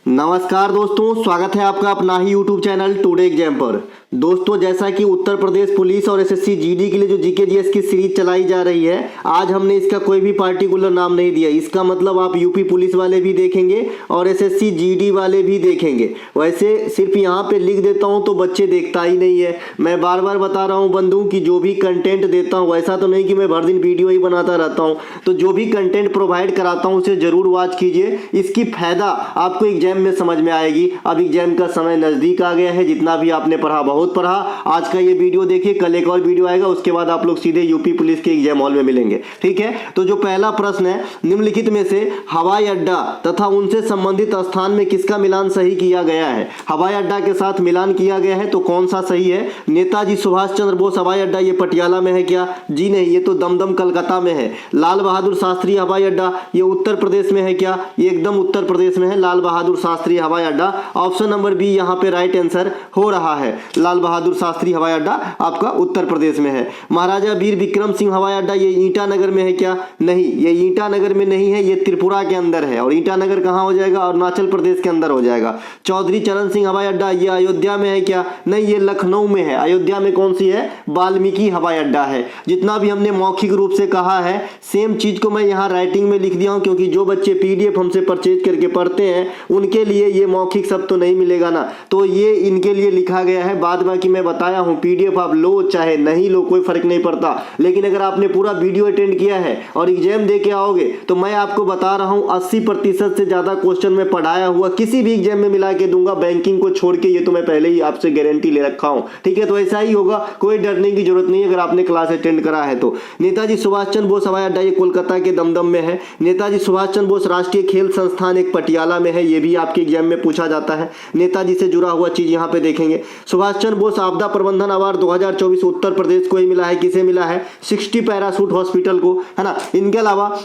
नमस्कार दोस्तों, स्वागत है आपका अपना ही YouTube चैनल टुडे एग्जाम पर। दोस्तों, जैसा कि उत्तर प्रदेश पुलिस और एसएससी जीडी के लिए जो जीके जीएस की सीरीज चलाई जा रही है, आज हमने इसका कोई भी पार्टिकुलर नाम नहीं दिया। इसका मतलब आप यूपी पुलिस वाले भी देखेंगे और एसएससी जीडी वाले भी देखेंगे। वैसे सिर्फ यहाँ पे लिख देता हूँ तो बच्चे देखता ही नहीं है। मैं बार बार बता रहा हूँ बंधु कि जो भी कंटेंट देता हूँ, वैसा तो नहीं कि मैं भर दिन वीडियो ही बनाता रहता हूँ। तो जो भी कंटेंट प्रोवाइड कराता हूँ उसे जरूर वॉच कीजिए। इसकी फायदा आपको एग्जाम में समझ में आएगी। अब एग्जाम का समय नजदीक आ गया है। जितना भी आपने पढ़ा बहुत पढ़ा। आज का ये वीडियो देखिए, कल एक और वीडियो आएगा, उसके बाद आप लोग सीधे यूपी पुलिस के एग्जाम हॉल में मिलेंगे। ठीक है, तो जो पहला प्रश्न है, निम्नलिखित में से हवाई अड्डा तथा उनसे संबंधित स्थान में किसका मिलान सही किया गया है? हवाई अड्डा के साथ मिलान किया गया है तो कौन सा सही है? नेताजी सुभाष चंद्र बोस हवाई अड्डा, ये पटियाला में है क्या? जी नहीं, ये तो दमदम कलकत्ता में है। लाल बहादुर शास्त्री हवाई अड्डा, ये उत्तर प्रदेश में है क्या? ये एकदम उत्तर प्रदेश में है लाल बहादुर शास्त्री हवाई अड्डा। ऑप्शन नंबर बी यहाँ पे राइट आंसर हो रहा है। लाल बहादुर शास्त्री हवाई अड्डा आपका उत्तर प्रदेश में है। महाराजा वीर विक्रम सिंह हवाई अड्डा, ये ईटानगर में है क्या? नहीं, ये ईटानगर में नहीं है, ये त्रिपुरा के अंदर है। और ईटानगर कहाँ हो जाएगा? अरुणाचल प्रदेश के अंदर हो जाएगा। चौधरी चरण सिंह हवाई अड्डा, ये अयोध्या में है क्या? नहीं, ये लखनऊ में है। अयोध्या में कौन सी है? वाल्मीकि हवाई अड्डा है। जितना भी हमने मौखिक रूप से कहा है, सेम चीज को मैं यहाँ राइटिंग में लिख दिया हूँ, क्योंकि जो बच्चे पीडीएफ हमसे परचेज करके पढ़ते हैं उनके लिए ये मौखिक शब्द तो नहीं मिलेगा ना, तो ये इनके लिए लिखा गया है। बाद बाकी मैं बताया हूँ, पीडीएफ आप लो चाहे नहीं लो कोई फर्क नहीं पड़ता, लेकिन अगर आपने पूरा वीडियो अटेंड किया है और एग्जाम दे के आओगे तो मैं आपको बता रहा हूँ 80% से ज्यादा क्वेश्चन में पढ़ाया हुआ किसी भी एग्जाम में मिला के दूंगा, बैंकिंग को छोड़ के। ये तो मैं पहले ही आपसे गारंटी ले रखा हूँ। ठीक है, तो ऐसा ही होगा, कोई डरने की जरूरत नहीं अगर आपने क्लास अटेंड करा है तो। नेताजी सुभाष चंद्र बोस हवाई अड्डा, ये कोलकाता के दमदम में है। नेताजी सुभाष चंद्र बोस राष्ट्रीय खेल संस्थान एक पटियाला में है, ये भी आपके एग्जाम में पूछा जाता है। नेताजी से जुड़ा हुआ चीज यहाँ पे देखेंगे। सुभाष चंद्र बोस आपदा प्रबंधन अवार्ड 2024 उत्तर प्रदेश को ही मिला है। किसे मिला है? 60 पैरासूट हॉस्पिटल को, है ना। इनके अलावा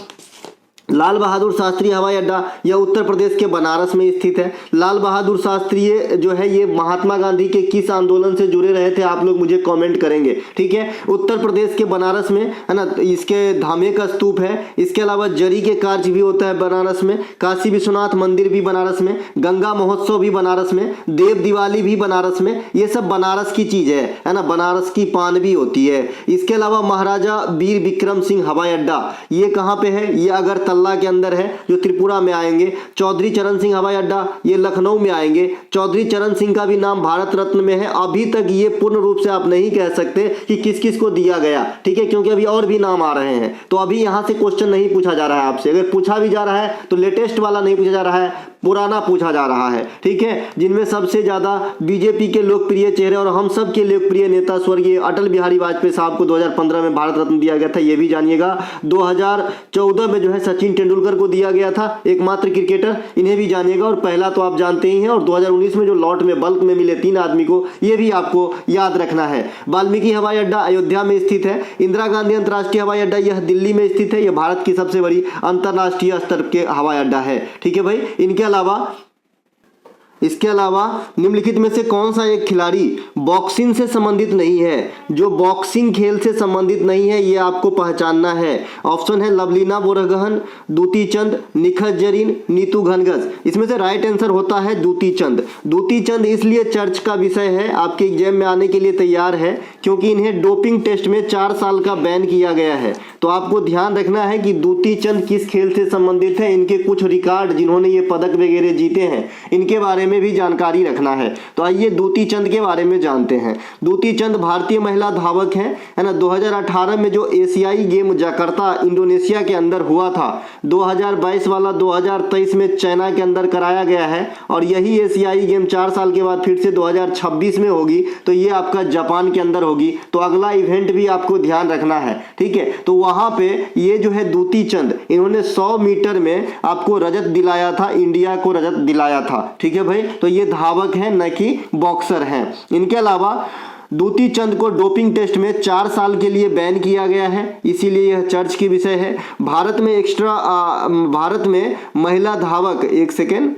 लाल बहादुर शास्त्री हवाई अड्डा, यह उत्तर प्रदेश के बनारस में स्थित है। लाल बहादुर शास्त्री जो है ये महात्मा गांधी के किस आंदोलन से जुड़े रहे थे? आप लोग मुझे कमेंट करेंगे। ठीक है, उत्तर प्रदेश के बनारस में, है ना। इसके धामे का स्तूप है। इसके अलावा जरी के कार्य भी होता है बनारस में। काशी विश्वनाथ मंदिर भी बनारस में। गंगा महोत्सव भी बनारस में। देव दिवाली भी बनारस में। ये सब बनारस की चीज है ना। बनारस की पान भी होती है। इसके अलावा महाराजा वीर विक्रम सिंह हवाई अड्डा, ये कहाँ पे है? ये अगर के अंदर है, जो त्रिपुरा में आएंगे। चौधरी चरण सिंह हवाई अड्डा, ये लखनऊ में आएंगे। चौधरी चरण सिंह का भी नाम भारत रत्न में है। अभी तक ये पूर्ण रूप से आप नहीं कह सकते कि किस किस को दिया गया। ठीक है, क्योंकि अभी और भी नाम आ रहे हैं, तो अभी यहां से क्वेश्चन नहीं पूछा जा रहा है आपसे। अगर पूछा भी जा रहा है तो लेटेस्ट वाला नहीं पूछा जा रहा है, पुराना पूछा जा रहा है। ठीक है, जिनमें सबसे ज्यादा बीजेपी के लोकप्रिय चेहरे और हम सब के लोकप्रिय नेता स्वर्गीय अटल बिहारी वाजपेयी साहब को 2015 में भारत रत्न दिया गया था, ये भी जानिएगा। 2014 में जो है सचिन तेंदुलकर को दिया गया था, एकमात्र क्रिकेटर, इन्हें भी जानिएगा। और पहला तो आप जानते ही हैं। और 2019 में जो लॉट में बल्क में मिले 3 आदमी को, ये भी आपको याद रखना है। वाल्मीकि हवाई अड्डा अयोध्या में स्थित है। इंदिरा गांधी अंतर्राष्ट्रीय हवाई अड्डा, यह दिल्ली में स्थित है। यह भारत की सबसे बड़ी अंतर्राष्ट्रीय स्तर के हवाई अड्डा है। ठीक है भाई। इसके अलावा निम्नलिखित में से कौन सा एक खिलाड़ी बॉक्सिंग से संबंधित नहीं है? जो बॉक्सिंग खेल से संबंधित नहीं है, ये आपको पहचानना है। ऑप्शन है लवलीना बोरगोहेन, दूती चंद, निखत जरीन, नीतू घनघस। इसमें से राइट आंसर होता है दूती चंद। दूती चंद इसलिए चर्च का विषय है, आपके एग्जाम में आने के लिए तैयार है, क्योंकि इन्हें डोपिंग टेस्ट में 4 साल का बैन किया गया है। तो आपको ध्यान रखना है कि दूती चंद किस खेल से संबंधित है। इनके कुछ रिकॉर्ड, जिन्होंने ये पदक वगैरह जीते हैं, इनके बारे में भी जानकारी रखना है। तो आइए दूती चंद के बारे में जानते हैं। दूती चंद भारतीय महिला धावक हैं, है ना। 2018 में जो एशियाई गेम जकार्ता इंडोनेशिया के अंदर हुआ था, 2022 वाला 2023 में चाइना के अंदर कराया गया है। और यही एशियाई गेम 4 साल के बाद फिर से 2026 में होगी, तो ये आपका जापान के अंदर होगी। तो अगला इवेंट भी आपको ध्यान रखना है। ठीक है, तो वहां पे ये जो है दूती चंद, इन्होंने 100 मीटर में आपको रजत दिलाया था, इंडिया को रजत दिलाया था। ठीक है भाई, तो ये धावक हैं, न कि बॉक्सर हैं। इनके अलावा दूती चंद को डोपिंग टेस्ट में 4 साल के लिए बैन किया गया है, इसीलिए यह चर्च की विषय है। भारत में महिला धावक, एक सेकेंड,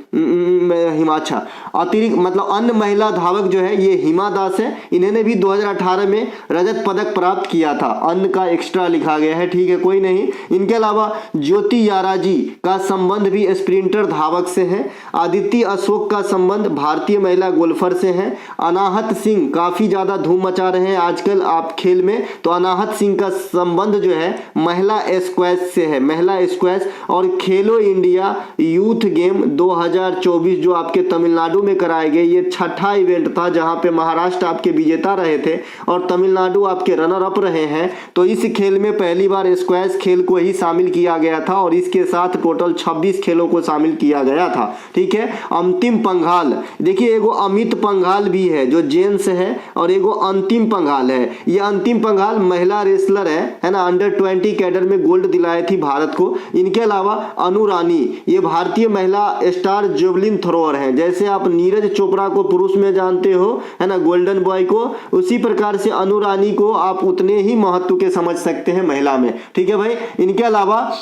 हिमाचा अतिरिक्त मतलब अन्य महिला धावक जो है ये हिमा दास है, इन्होंने भी 2018 में रजत पदक प्राप्त किया था। अन्य का एक्स्ट्रा लिखा गया है, ठीक है, कोई नहीं। इनके अलावा ज्योति याराजी का संबंध भी स्प्रिंटर धावक से है। आदित्य अशोक का संबंध भारतीय महिला गोल्फर से है। अनाहत सिंह काफी ज्यादा धूम मचा रहे हैं आजकल आप खेल में, तो अनाहत सिंह का संबंध जो है महिला स्क्वैश से है, महिला स्क्वैश। और खेलो इंडिया यूथ गेम 2024 जो आपके तमिलनाडु में कराए गए, ये छठा इवेंट था जहां पे महाराष्ट्र आपके विजेता रहे थे और तमिलनाडु आपके रनर अप रहे हैं। तो इस खेल में पहली बार स्क्वैश खेल को ही शामिल किया गया था और इसके साथ टोटल 26 खेलों को शामिल किया गया था, ठीक है। अंतिम पंघाल, देखिए एगो अमित पंघाल भी है जो जेंट्स है और एगो अंतिम पंघाल है। ये अंतिम पंघाल महिला रेसलर है ना, अंडर 20 कैडर में गोल्ड दिलाए थी भारत को। इनके अलावा अनु रानी, ये भारतीय महिला स्टार जेवलिन थ्रोअर हैं। जैसे आप नीरज चोपड़ा को पुरुष में जानते हो है ना, गोल्डन बॉय को, उसी प्रकार से अनु रानी को आप उतने ही महत्व के समझ सकते हैं महिला में, ठीक है भाई। इनके अलावा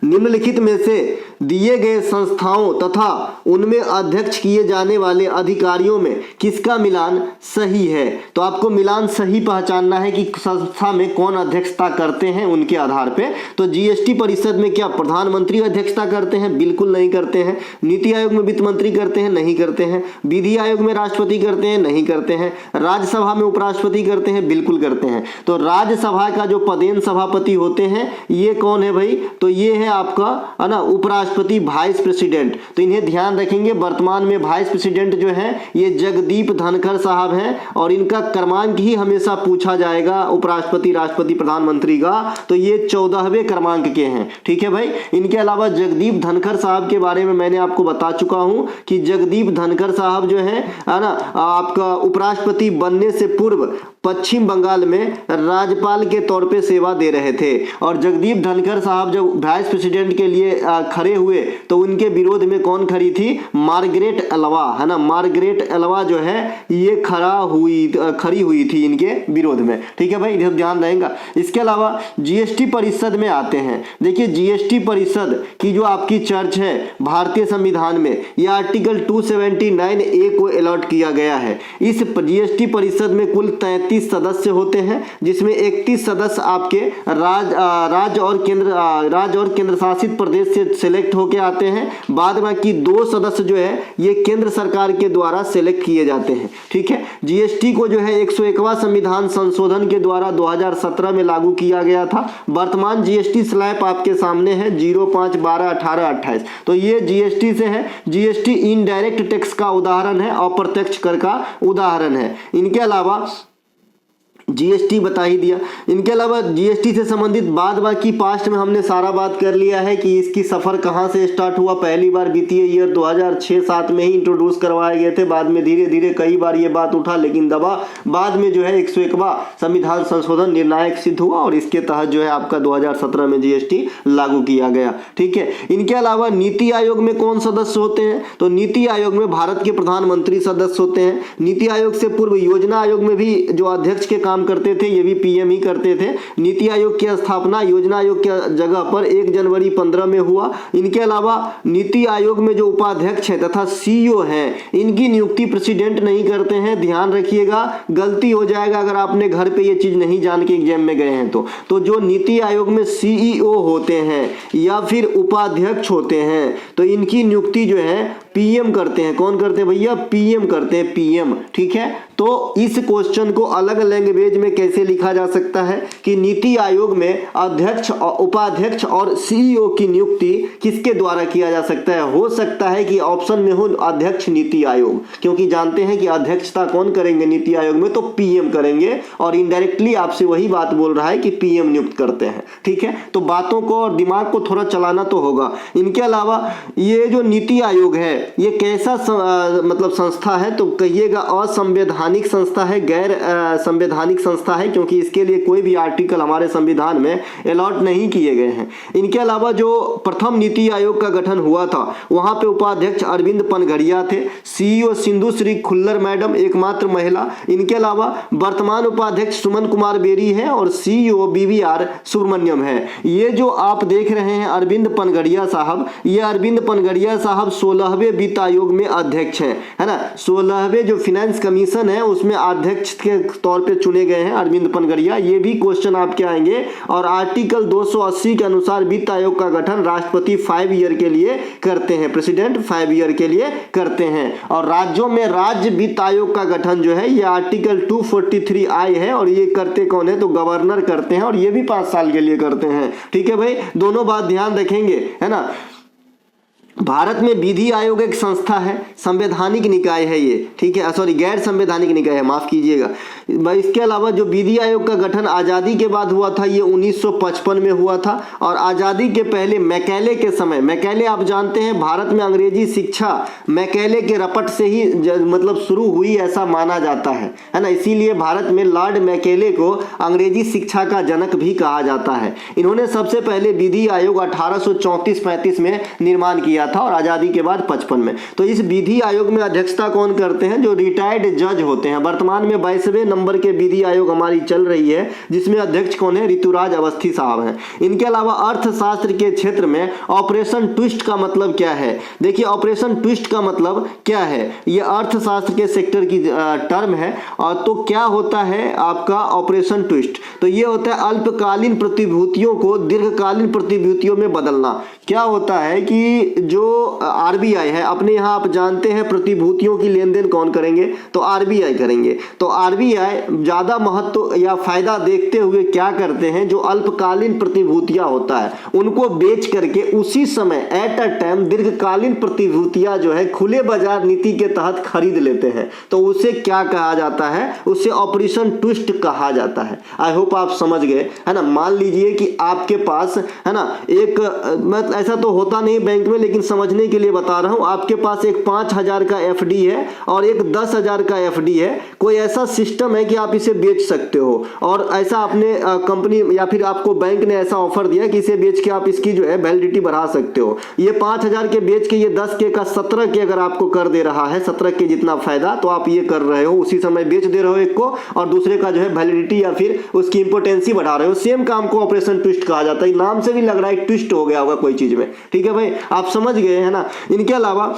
निम्नलिखित में से दिए गए संस्थाओं तथा उनमें अध्यक्ष किए जाने वाले अधिकारियों में किसका मिलान सही है? तो आपको मिलान सही पहचानना है कि संस्था में कौन अध्यक्षता करते हैं उनके आधार पे। तो जीएसटी परिषद में क्या प्रधानमंत्री अध्यक्षता करते हैं? बिल्कुल नहीं करते हैं। नीति आयोग में वित्त मंत्री करते हैं? नहीं करते हैं। विधि आयोग में राष्ट्रपति करते हैं? नहीं करते हैं। राज्यसभा में उपराष्ट्रपति करते हैं? बिल्कुल करते हैं। तो राज्यसभा का जो पदेन सभापति होते हैं ये कौन है भाई? तो ये है आपका है ना उपराष्ट्रपति, वाइस प्रेसिडेंट। तो इन्हें ध्यान रखेंगे। वर्तमान में वाइस प्रेसिडेंट जो है ये जगदीप धनखड़ साहब हैं और इनका क्रमांक ही हमेशा पूछा जाएगा उपराष्ट्रपति, राष्ट्रपति, प्रधानमंत्री का। तो ये 14वें क्रमांक के हैं, ठीक है भाई। इनके अलावा जगदीप धनखड़ साहब के बारे में मैंने आपको बता चुका हूं कि जगदीप धनखड़ साहब जो है ना आपका उपराष्ट्रपति बनने से पूर्व पश्चिम बंगाल में राज्यपाल के तौर पे सेवा दे रहे थे। और जगदीप धनखड़ साहब जब वाइस प्रेसिडेंट के लिए खड़े हुए तो उनके विरोध में कौन खड़ी थी? मार्गरेट एल्वा, है ना, मार्गरेट एल्वा जो है ये खड़ी हुई थी इनके विरोध में, ठीक है भाई, इधर ध्यान रहेगा। इसके अलावा जीएसटी परिषद में आते हैं। देखिए जीएसटी परिषद की जो आपकी चर्च है भारतीय संविधान में, यह आर्टिकल 279A को अलॉट किया गया है। इस जीएसटी परिषद में कुल 33 सदस्य होते हैं, जिसमें 31 सदस्य आपके राज्य और केंद्र शासित प्रदेश से सिलेक्ट होके आते हैं। बाद बाकी 2 सदस्य जो है ये केंद्र सरकार के द्वारा सिलेक्ट किए जाते हैं, ठीक है। जीएसटी को जो है 101वां संविधान संशोधन के द्वारा 2017 में लागू किया गया था। वर्तमान जीएसटी स्लैब आपके सामने है 05, 12, 18, 28। तो ये जीएसटी से है। जीएसटी इनडायरेक्ट टैक्स का उदाहरण है, अप्रत्यक्ष कर का उदाहरण है। इनके अलावा जीएसटी बता ही दिया। इनके अलावा जीएसटी से संबंधित बाद बाकी पास्ट में हमने सारा बात कर लिया है कि इसकी सफर कहां से स्टार्ट हुआ। पहली बार वित्तीय ईयर 2006-07 में ही इंट्रोड्यूस करवाए गए थे। बाद में धीरे धीरे कई बार ये बात उठा, लेकिन बाद में जो है 101वां संविधान संशोधन निर्णायक सिद्ध हुआ और इसके तहत जो है आपका 2017 में जीएसटी लागू किया गया, ठीक है। इनके अलावा नीति आयोग में कौन सदस्य होते हैं? तो नीति आयोग में भारत के प्रधानमंत्री सदस्य होते हैं। नीति आयोग से पूर्व योजना आयोग में भी जो अध्यक्ष के काम करते थे ये भी पीएम ही करते थे। नीति आयोग की स्थापना योजना आयोग की जगह पर 1 जनवरी 15 में हुआ। इनके अलावा नीति आयोग में जो उपाध्यक्ष है तथा सीईओ हैं, इनकी नियुक्ति प्रेसिडेंट नहीं करते हैं। ध्यान रखिएगा, गलती हो जाएगा अगर आपने घर पे ये चीज नहीं जान के एग्जाम में गए हैं तो जो नीति आयोग में सीईओ होते हैं या फिर उपाध्यक्ष होते हैं तो इनकी नियुक्ति जो है पीएम करते हैं। कौन करते हैं भैया? पीएम करते हैं, पीएम, ठीक है। तो इस क्वेश्चन को अलग लैंग्वेज में कैसे लिखा जा सकता है कि नीति आयोग में अध्यक्ष, उपाध्यक्ष और सीईओ की नियुक्ति किसके द्वारा किया जा सकता है? हो सकता है कि ऑप्शन में हो अध्यक्ष नीति आयोग, क्योंकि जानते हैं कि अध्यक्षता कौन करेंगे नीति आयोग में? तो पीएम करेंगे और इनडायरेक्टली आपसे वही बात बोल रहा है कि पीएम नियुक्त करते हैं, ठीक है। तो बातों को और दिमाग को थोड़ा चलाना तो होगा। इनके अलावा ये जो नीति आयोग है ये कैसा मतलब संस्था है? तो कहिएगा असंवैधानिक असंवैधानिक संस्था है, गैर संवैधानिक संस्था है, क्योंकि इसके लिए कोई भी आर्टिकल हमारे संविधान में अलॉट नहीं किए गए हैं। इनके अलावा जो प्रथम नीति आयोग का गठन हुआ था वहां पे उपाध्यक्ष अरविंद पनघड़िया थे, सीईओ सिंधु श्री खुल्लर मैडम एकमात्र महिला। इनके अलावा वर्तमान उपाध्यक्ष सुमन कुमार बेरी है और सीईओ बीवीआर सुब्रमण्यम है। ये जो आप देख रहे हैं अरविंद पनघड़िया साहब, ये अरविंद पनघड़िया साहब 16वें वित्त आयोग में अध्यक्ष हैं, है ना। 16वें जो फाइनेंस कमीशन है उसमें अध्यक्ष के तौर पे चुने गए हैं अरविंद पनघड़िया। ये भी क्वेश्चन आपके आएंगे। और आर्टिकल 280 के अनुसार वित्त आयोग का गठन राष्ट्रपति 5 ईयर के लिए करते हैं, प्रेसिडेंट 5 ईयर के लिए करते हैं। और राज्यों में राज्य वित्त आयोग का गठन जो है ये आर्टिकल 243 आई है, और ये करते कौन है तो गवर्नर करते हैं, और ये भी 5 साल के लिए करते हैं। ठीक है भाई, दोनों बात ध्यान रखेंगे, है ना। भारत में विधि आयोग एक संस्था है, संवैधानिक निकाय है ये, ठीक है, सॉरी गैर संवैधानिक निकाय है, माफ कीजिएगा। इसके अलावा जो विधि आयोग का गठन आज़ादी के बाद हुआ था ये 1955 में हुआ था, और आज़ादी के पहले मैकेले के समय, मैकेले आप जानते हैं भारत में अंग्रेजी शिक्षा मैकेले के रपट से ही मतलब शुरू हुई ऐसा माना जाता है ना। इसीलिए भारत में लॉर्ड मैकेले को अंग्रेजी शिक्षा का जनक भी कहा जाता है। इन्होंने सबसे पहले विधि आयोग 1834-35 में निर्माण किया था और आजादी के बाद 55 में। तो इस विधि आयोग में अध्यक्षता कौन करते हैं, जो रिटायर्ड जज होते हैं। वर्तमान में 22वें नंबर के विधि आयोग हमारी चल रही है, जिसमें अध्यक्ष कौन है, ऋतुराज अवस्थी साहब हैं। इनके अलावा अर्थशास्त्र के क्षेत्र में ऑपरेशन ट्विस्ट का मतलब क्या है, देखिए ऑपरेशन ट्विस्ट का मतलब क्या है, ये अर्थशास्त्र के सेक्टर की टर्म है। और तो क्या होता है आपका ऑपरेशन ट्विस्ट, तो ये होता है अल्पकालीन प्रतिभूतियों को दीर्घकालीन प्रतिभूतियों में बदलना। क्या होता है कि जो आरबीआई है, अपने यहाँ आप जानते हैं प्रतिभूतियों की लेन देन कौन करेंगे, तो आरबीआई करेंगे। तो आरबीआई ज्यादा महत्व या फायदा देखते हुए क्या करते हैं, जो अल्पकालीन प्रतिभूतियां होता है उनको बेच करके उसी समय एट अ टाइम दीर्घकालीन प्रतिभूतियां जो है खुले बाजार नीति के तहत खरीद लेते हैं। तो उसे क्या कहा जाता है, उसे ऑपरेशन ट्विस्ट कहा जाता है। आई होप आप समझ गए, है ना। मान लीजिए कि आपके पास, है ना, एक मतलब ऐसा तो होता नहीं बैंक में, लेकिन समझने के लिए बता रहा हूं, आपके पास एक 5000 का एफडी है और एक 10,000 का एफडी है। कोई ऐसा सिस्टम है कि आप इसे बेच सकते हो, और ऐसा आपने कंपनी या फिर आपको बैंक ने ऐसा ऑफर दिया कि इसे बेच के आप इसकी जो है वैलिडिटी बढ़ा सकते हो। ये 5000 के बेच के ये 10 के का 17 के अगर आपको कर दे रहा है, 17 के जितना फायदा, तो आप ये कर रहे हो, उसी समय बेच दे रहे हो एक को और दूसरे का जो है वैलिडिटी या फिर उसकी इंपोर्टेंसी बढ़ा रहे हो। सेम काम को ऑपरेशन ट्विस्ट कहा जाता है। नाम से भी लग रहा है ट्विस्ट हो गया होगा कोई चीज में, ठीक है भाई, आप समझ गए हैं ना। इनके अलावा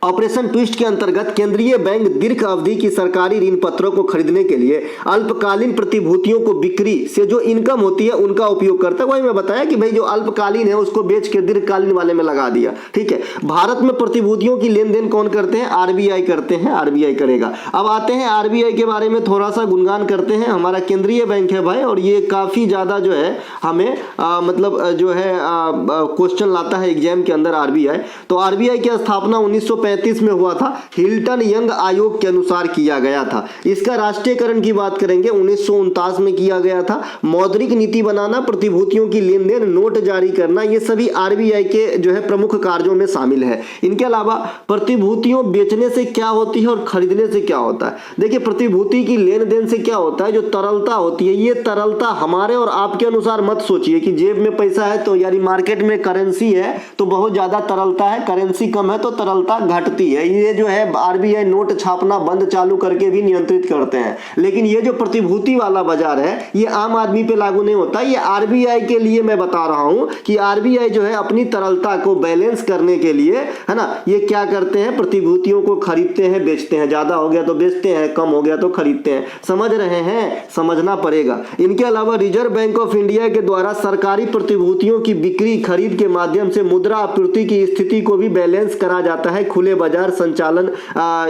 ऑपरेशन ट्विस्ट के अंतर्गत केंद्रीय बैंक दीर्घ अवधि की सरकारी ऋण पत्रों को खरीदने के लिए अल्पकालीन प्रतिभूतियों को बिक्री से जो इनकम होती है उनका उपयोग करता है। वही मैं बताया कि भाई जो अल्पकालीन है उसको बेच के दीर्घकालीन वाले में लगा दिया, ठीक है। भारत में प्रतिभूतियों की लेन देन कौन करते हैं, आरबीआई करते हैं, आरबीआई करेगा। अब आते हैं आरबीआई के बारे में थोड़ा सा गुणगान करते हैं। हमारा केंद्रीय बैंक है भाई, और ये काफी ज्यादा जो है हमें मतलब जो है क्वेश्चन लाता है एग्जाम के अंदर आरबीआई। तो आरबीआई की स्थापना 1935 में हुआ था, हिल्टन यंग आयोग के अनुसार किया गया था। इसका राष्ट्रीयकरण की बात करेंगे 1949 में किया गया था। मौद्रिक नीति बनाना, प्रतिभूतियों की लेन देन, नोट जारी करना, ये सभी आरबीआई के जो है प्रमुख कार्यों में शामिल है। इनके अलावा प्रतिभूतियों बेचने से क्या होती है और खरीदने से क्या होता है। देखिए प्रतिभूति की लेन देन से क्या होता है, जो तरलता होती है, ये तरलता हमारे और आपके अनुसार मत सोचिए कि जेब में पैसा है तो यानी मार्केट में करेंसी है तो बहुत ज्यादा तरलता है, करेंसी कम है तो तरलता घटती है। ये जो है आरबीआई नोट छापना बंद चालू करके भी नियंत्रित करते हैं। लेकिन ये जो प्रतिभूति वाला बाजार है ये आम आदमी पे लागू नहीं होता। ये आरबीआई के लिए मैं बता रहा हूं कि आरबीआई जो है अपनी तरलता को बैलेंस करने के लिए, है ना, ये क्या करते हैं, प्रतिभूतियों को खरीदते हैं, बेचते हैं। ज्यादा हो गया तो बेचते हैं, कम हो गया तो खरीदते हैं। समझ रहे हैं, समझना पड़ेगा। इनके अलावा रिजर्व बैंक ऑफ इंडिया के द्वारा सरकारी प्रतिभूतियों की बिक्री खरीद के माध्यम से मुद्रा आपूर्ति की स्थिति को भी बैलेंस करा जाता है। खुले बाजार संचालन,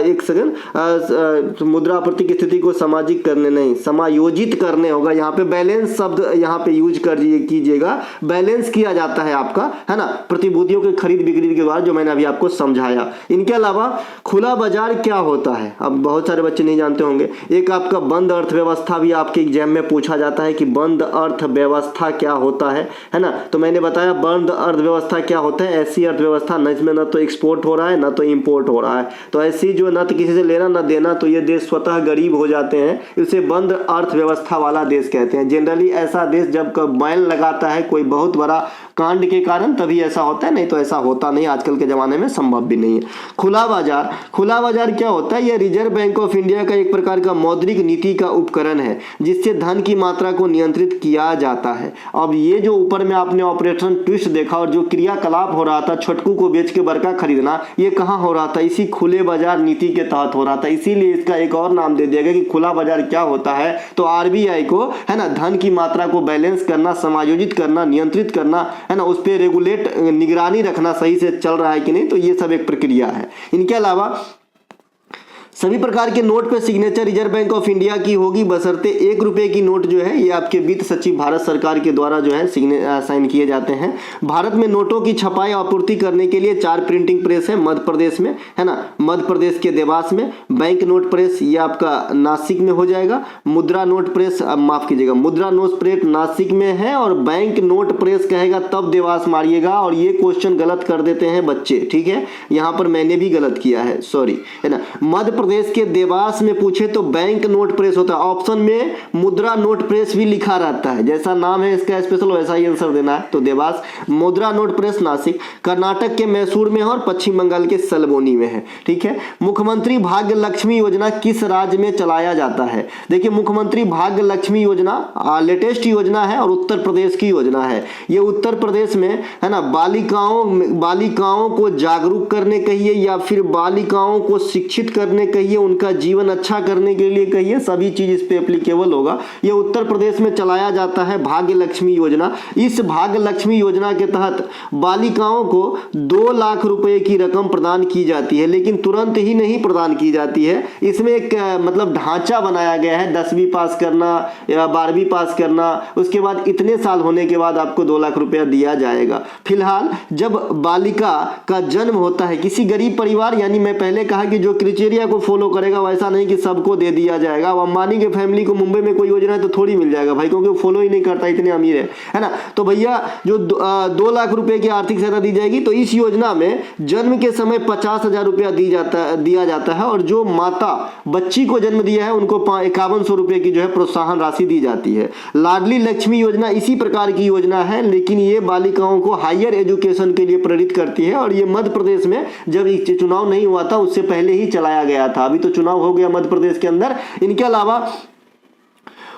एक सेकंड, मुद्रा आपूर्ति की स्थिति को सामाजिक करने नहीं, समायोजित करने होगा। यहाँ पे बैलेंस शब्द यहाँ पे यूज कर कीजिएगा। बैलेंस किया जाता है आपका, है ना, प्रतिभूतियों के खरीद बिक्री के बाद, जो मैंने अभी आपको समझाया। इनके अलावा खुला बाजार क्या होता है, अब बहुत सारे बच्चे नहीं जानते होंगे। एक आपका बंद अर्थव्यवस्था भी आपके एग्जाम में पूछा जाता है कि बंद अर्थव्यवस्था क्या होता है ना। तो मैंने बताया बंद अर्थव्यवस्था क्या होता है, ऐसी अर्थव्यवस्था जिसमें न तो एक्सपोर्ट हो रहा है, न तो इंपोर्ट हो रहा है। तो ऐसी जो न तो किसी से लेना न देना, तो ये देश स्वतः गरीब हो जाते हैं, इसे बंद अर्थव्यवस्था वाला देश कहते हैं। जनरली ऐसा देश जब बैन लगाता है कोई बहुत बड़ा कांड के कारण तभी ऐसा होता है, नहीं तो ऐसा होता नहीं, आजकल के ज़माने में संभव भी नहीं है। खुला बाजार, खुला बाजार क्या होता है? यह रिजर्व बैंक ऑफ इंडिया का एक प्रकार का मौद्रिक नीति का उपकरण है जिससे धन की मात्रा को नियंत्रित किया जाता है। अब ये जो ऊपर में आपने ऑपरेशन ट्विस्ट देखा और जो क्रियाकलाप हो रहा था, छोटकू को बेच के बड़का खरीदना, ये कहाँ हो रहा था? इसी खुले बाजार नीति के तहत हो रहा था। इसीलिए इसका एक और नाम दे दिया गया कि खुला बाजार क्या होता है, तो आरबीआई को है ना धन की मात्रा को बैलेंस करना, समायोजित करना, नियंत्रित करना, है ना, उस पर रेगुलेट, निगरानी रखना सही से चल रहा है कि नहीं, तो ये सब एक प्रक्रिया है। इनके अलावा सभी प्रकार के नोट पे signature reserve bank of India की होगी, बशर्ते 1 रुपये की नोट जो है ये आपके वित्त सचिव भारत सरकार के द्वारा जो है साइन किए जाते हैं। भारत में नोटों की छपाई आपूर्ति करने के लिए 4 प्रिंटिंग प्रेस है मध्य प्रदेश में, है ना, मध्य प्रदेश के देवास में। बैंक नोट प्रेस ये आपका नासिक में हो जाएगा। मुद्रा नोट प्रेस, माफ कीजिएगा, मुद्रा नोट प्रेस नासिक में है और बैंक नोट प्रेस कहेगा तब देवास मारिएगा। और ये क्वेश्चन गलत कर देते हैं बच्चे, ठीक है, यहाँ पर मैंने भी गलत किया है, सॉरी, है ना। मध्य प्रदेश के देवास में पूछे तो बैंक नोट प्रेस होता है, ऑप्शन में मुद्रा नोट प्रेस भी लिखा रहता है, जैसा नाम है इसका स्पेशल वैसा ही आंसर देना है। तो देवास, मुद्रा नोट प्रेस नासिक, कर्नाटक के मैसूर में है और पश्चिम बंगाल के सलबोनी में है, ठीक है। मुख्यमंत्री भाग्य लक्ष्मी योजना किस राज्य में चलाया जाता है? देखिए, मुख्यमंत्री भाग्य लक्ष्मी योजना लेटेस्ट योजना है और उत्तर प्रदेश की योजना है। ये उत्तर प्रदेश में, है ना, बालिकाओं को जागरूक करने कहिए या फिर बालिकाओं को शिक्षित करने कहिए, उनका जीवन अच्छा करने के लिए कहिए, सभी चीज इस पे एप्लीकेबल होगा। ये उत्तर प्रदेश में चलाया जाता है भाग्य लक्ष्मी योजना। इस भाग्य लक्ष्मी योजना के तहत बालिकाओं को 2 लाख रुपए की रकम प्रदान की जाती है, लेकिन तुरंत ही नहीं प्रदान की जाती है। इसमें एक मतलब ढांचा बनाया गया है, 10वीं पास करना या 12वीं पास करना, उसके बाद इतने साल होने के बाद आपको 2 लाख रुपया दिया जाएगा। फिलहाल जब बालिका का जन्म होता है किसी गरीब परिवार, यानी मैं पहले कहा कि जो क्राइटेरिया को फॉलो करेगा वैसा नहीं कि सबको दे दिया जाएगा। अब अंबानी के फैमिली को मुंबई में कोई योजना है तो थोड़ी मिल जाएगा भाई, क्योंकि वो फॉलो ही नहीं करता, इतने अमीर है ना। तो भैया जो 2 लाख रुपए की आर्थिक सहायता दी जाएगी। तो इस योजना में जन्म के समय 50,000 रुपया दिया जाता है और जो माता बच्ची को जन्म दिया है उनको 5100 रुपए की जो है प्रोत्साहन राशि दी जाती है। लाडली लक्ष्मी योजना इसी प्रकार की योजना है, लेकिन ये बालिकाओं को हायर एजुकेशन के लिए प्रेरित करती है और ये मध्य प्रदेश में जब चुनाव नहीं हुआ था उससे पहले ही चलाया गया था। अभी तो चुनाव हो गया मध्य प्रदेश के अंदर। इनके अलावा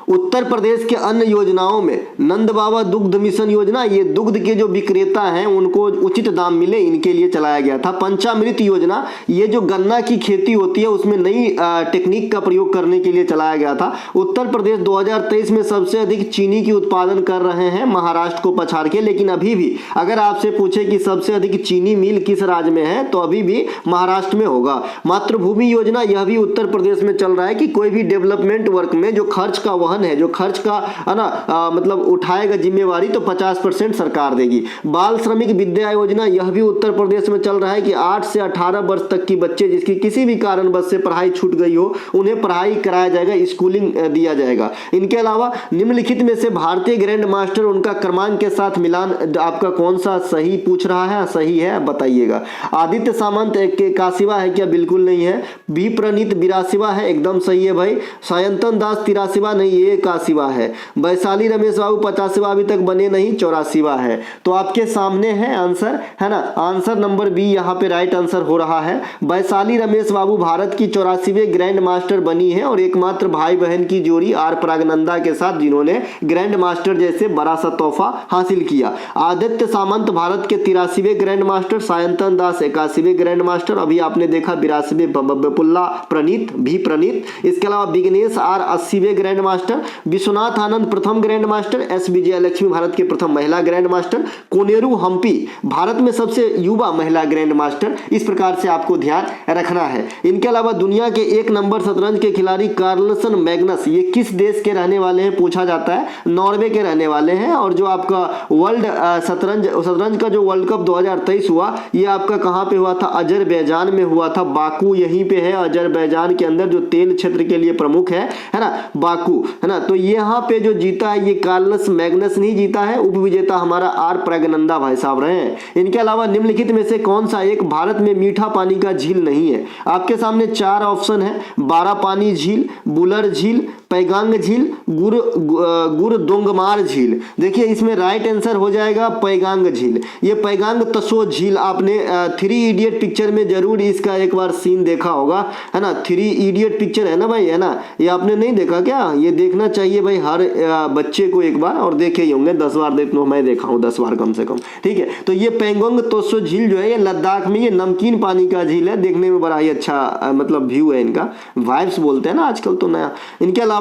उत्तर प्रदेश के अन्य योजनाओं में नंद बाबा दुग्ध मिशन योजना, ये दुग्ध के जो विक्रेता हैं उनको उचित दाम मिले, इनके लिए चलाया गया था। पंचामृत योजना, ये जो गन्ना की खेती होती है उसमें नई टेक्निक का प्रयोग करने के लिए चलाया गया था। उत्तर प्रदेश 2023 में सबसे अधिक चीनी की उत्पादन कर रहे हैं महाराष्ट्र को पछाड़ के, लेकिन अभी भी अगर आपसे पूछे कि सबसे अधिक चीनी मिल किस राज्य में है तो अभी भी महाराष्ट्र में होगा। मातृभूमि योजना, यह भी उत्तर प्रदेश में चल रहा है कि कोई भी डेवलपमेंट वर्क में जो खर्च का वहन है, जो खर्च का है ना मतलब उठाएगा जिम्मेवारी, तो 50% सरकार देगी। बाल श्रमिक विद्या योजना, यह भी उत्तर प्रदेश में चल रहा है कि 8 से 18 वर्ष तक की बच्चे जिसकी किसी भी कारणवश से पढ़ाई छूट गई हो उन्हें पढ़ाई कराया जाएगा, स्कूलिंग दिया जाएगा। इनके अलावा निम्नलिखित में से भारतीय ग्रैंड मास्टर उनका क्रमांक के साथ मिलान आपका कौन सा सही पूछ रहा है, सही है बताइएगा। आदित्य सामंत 81वां है क्या? बिल्कुल नहीं है। बी प्रणीत 82वां है, एकदम सही है भाई। सायंतन दास 83वां नहीं, ये 81वां है। वैशाली रमेश बाबू 50वां अभी तक बने नहीं, 84वां है। तो आपके सामने है आंसर, है ना, आंसर नंबर बी यहाँ पे राइट आंसर हो रहा है। वैशाली रमेश बाबू भारत की 84वें ग्रैंड मास्टर बनी है और एकमात्र भाई बहन की जोड़ी आर प्रागनंदा के साथ जिन्होंने ग्रैंड मास्टर जैसे बड़ा सा तोहफा हासिल किया। आदित्य सामंत भारत के 83वें ग्रैंड मास्टर, सायंतन दास 81वें ग्रैंड मास्टर, अभी आपने देखा 82वें बब्बुल्ला प्रणीत भी प्रणीत। इसके अलावा विघ्नेश आर 80वें ग्रैंड मास्टर, विश्वनाथ आनंद प्रथम grandmaster, S Vijayalakshmi Bharat के प्रथम महिला ग्रैंड मास्टर, कोनेरू हम्पी भारत में सबसे युवा महिला ग्रैंड मास्टर। इस प्रकार से आपको ध्यान रखना है। इनके अलावा दुनिया के 1 नंबर शतरंज के खिलाड़ी कार्लसन मैग्नस, ये किस देश के रहने वाले हैं पूछा जाता है, नॉर्वे के रहने वाले हैं। और जो आपका वर्ल्ड शतरंज का जो वर्ल्ड कप 2023 हुआ, ये आपका कहाँ पे हुआ था? अजरबैजान में हुआ था। बाकू यहीं पे है, अजरबैजान के अंदर जो तेल क्षेत्र के लिए प्रमुख है ना, बाकू। है ना। तो यहाँ पे जो जीता है ये कार्लस मैग्नस नहीं जीता है, उपविजेता हमारा आर प्रज्ञानंदा भाई साहब रहे हैं। इनके अलावा निम्नलिखित में से कौन सा एक भारत में मीठा पानी का झील नहीं है? आपके सामने 4 ऑप्शन है, बारापानी झील, बुलर झील, पैगांग झील, गुरदोंगमार झील। देखिए इसमें राइट आंसर हो जाएगा पैगांग झील। ये पैगांग तसो झील आपने 3 इडियट पिक्चर में जरूर इसका एक बार सीन देखा होगा, है ना। 3 इडियट पिक्चर है ना भाई, है ना। ये आपने नहीं देखा क्या? ये देखना चाहिए भाई हर बच्चे को एक बार, और देखे ही होंगे 10 बार, देख लो मैं देखा हूँ 10 बार कम से कम, ठीक है। तो ये पैगांग तसो झील जो है ये लद्दाख में ये नमकीन पानी का झील है, देखने में बड़ा ही अच्छा मतलब व्यू है इनका, वाइब्स बोलते हैं ना आजकल तो नया। इनके अलावा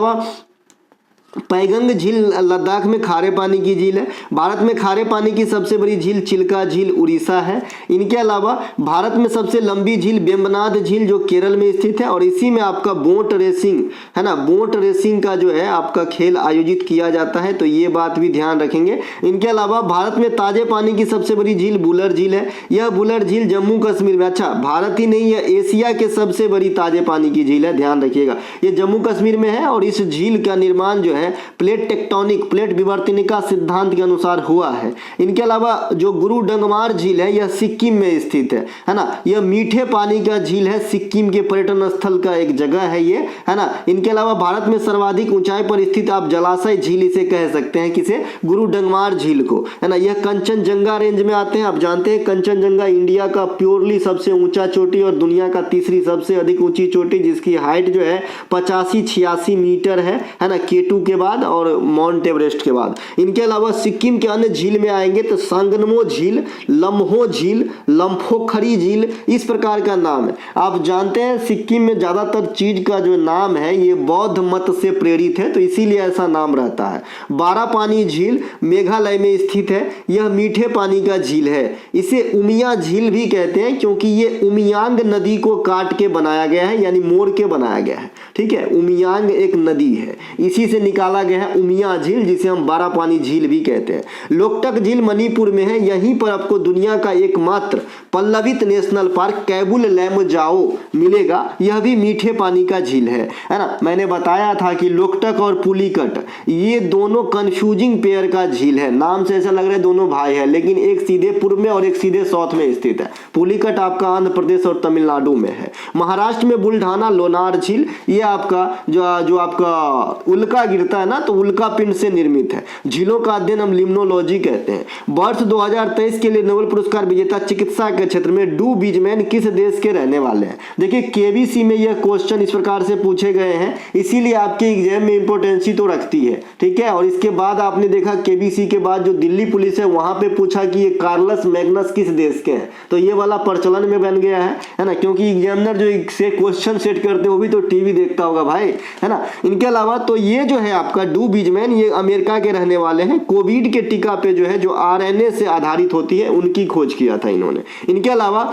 पैगंग झील लद्दाख में खारे पानी की झील है। भारत में खारे पानी की सबसे बड़ी झील चिल्का झील उड़ीसा है। इनके अलावा भारत में सबसे लंबी झील बेम्बनाद झील जो केरल में स्थित है, और इसी में आपका बोट रेसिंग, है ना, बोट रेसिंग का जो है आपका खेल आयोजित किया जाता है, तो ये बात भी ध्यान रखेंगे। इनके अलावा भारत में ताजे पानी की सबसे बड़ी झील बुलर झील है। यह बुलर झील जम्मू कश्मीर में, अच्छा भारत ही नहीं, यह एशिया के सबसे बड़ी ताजे पानी की झील है, ध्यान रखिएगा। ये जम्मू कश्मीर में है और इस झील का निर्माण जो है प्लेट टेक्टोनिक, प्लेट विवर्तनिका सिद्धांत के अनुसार हुआ है। इनके अलावा जो गुरुडंगमार झील है यह सिक्किम में स्थित है ना। यह मीठे पानी का झील है, सिक्किम के पर्यटन स्थल का एक जगह है ये, है ना। इनके अलावा भारत में सर्वाधिक ऊंचाई पर स्थित आप जलाशय झील इसे कह सकते हैं, किसे? गुरुडंगमार झील को, है ना। यह कंचनजंगा रेंज में आते हैं। आप जानते हैं कंचनजंगा इंडिया का प्योरली सबसे ऊंचा चोटी और दुनिया का तीसरी सबसे अधिक ऊंची चोटी, जिसकी हाइट जो है 85-86 मीटर है ना, केटू के बाद और माउंट एवरेस्ट के बाद। इनके अलावा सिक्किम के अन्य झील में आएंगे तो सांगनमो झील, लम्हो झील, लम्फोखरी झील, इस प्रकार का नाम है। आप जानते हैं सिक्किम में ज्यादातर चीज का जो नाम है ये बौद्ध मत से प्रेरित है, तो इसीलिए ऐसा नाम रहता है। बारापानी झील मेघालय में स्थित है। यह मीठे पानी का झील है। इसे उमिया झील भी कहते हैं क्योंकि ये उमियांग नदी को काट के बनाया गया है, यानी मोड़ के बनाया गया है, ठीक है। उमियांग एक नदी है, इसी से निकाला गया है उमिया झील, जिसे हम बारापानी झील भी कहते हैं। लोकटक झील मणिपुर में है। यहीं पर आपको दुनिया का एकमात्र पल्लवित नेशनल पार्क कैबुल लैमजाओ मिलेगा। यह भी मीठे पानी का झील है ना। मैंने बताया था कि लोकटक और पुलिकट ये दोनों कंफ्यूजिंग पेयर का झील है। नाम से ऐसा लग रहा है दोनों भाई है, लेकिन एक सीधे पूर्व में और एक सीधे साउथ में स्थित है। पुलिकट आपका आंध्र प्रदेश और तमिलनाडु में है। महाराष्ट्र में बुल्ढाना लोनार झील, ये आपका जो आपका उल्का गिरता है ना, तो उल्का पिंड से निर्मित है। झीलों का अध्ययन हम लिम्नोलॉजी कहते हैं। वर्ष 2023 के लिए नोबेल पुरस्कार विजेता चिकित्सा के क्षेत्र में डू बीजमैन किस देश के रहने वाले हैं? देखिए केबीसी में यह क्वेश्चन इस प्रकार से पूछे गए हैं, इसीलिए आपके एग्जाम में इंपोर्टेंसी तो रखती है, ठीक है। और इसके बाद आपने देखा केबीसी के बाद जो दिल्ली पुलिस है वहां पे पूछा कि ये कार्लस मैग्नस किस देश के हैं, तो ये वाला प्रचलन में बन गया है ना, क्योंकि एग्जामिनर जो से क्वेश्चन सेट करते हैं वो भी तो टीवी देखता होगा भाई, है ना। इनके अलावा तो ये जो है आपका डू बीजमैन ये अमेरिका के रहने वाले हैं। कोविड के टीका पे जो है जो आरएनए से आधारित होती है उनकी खोज किया था इन्होंने। इनके अलावा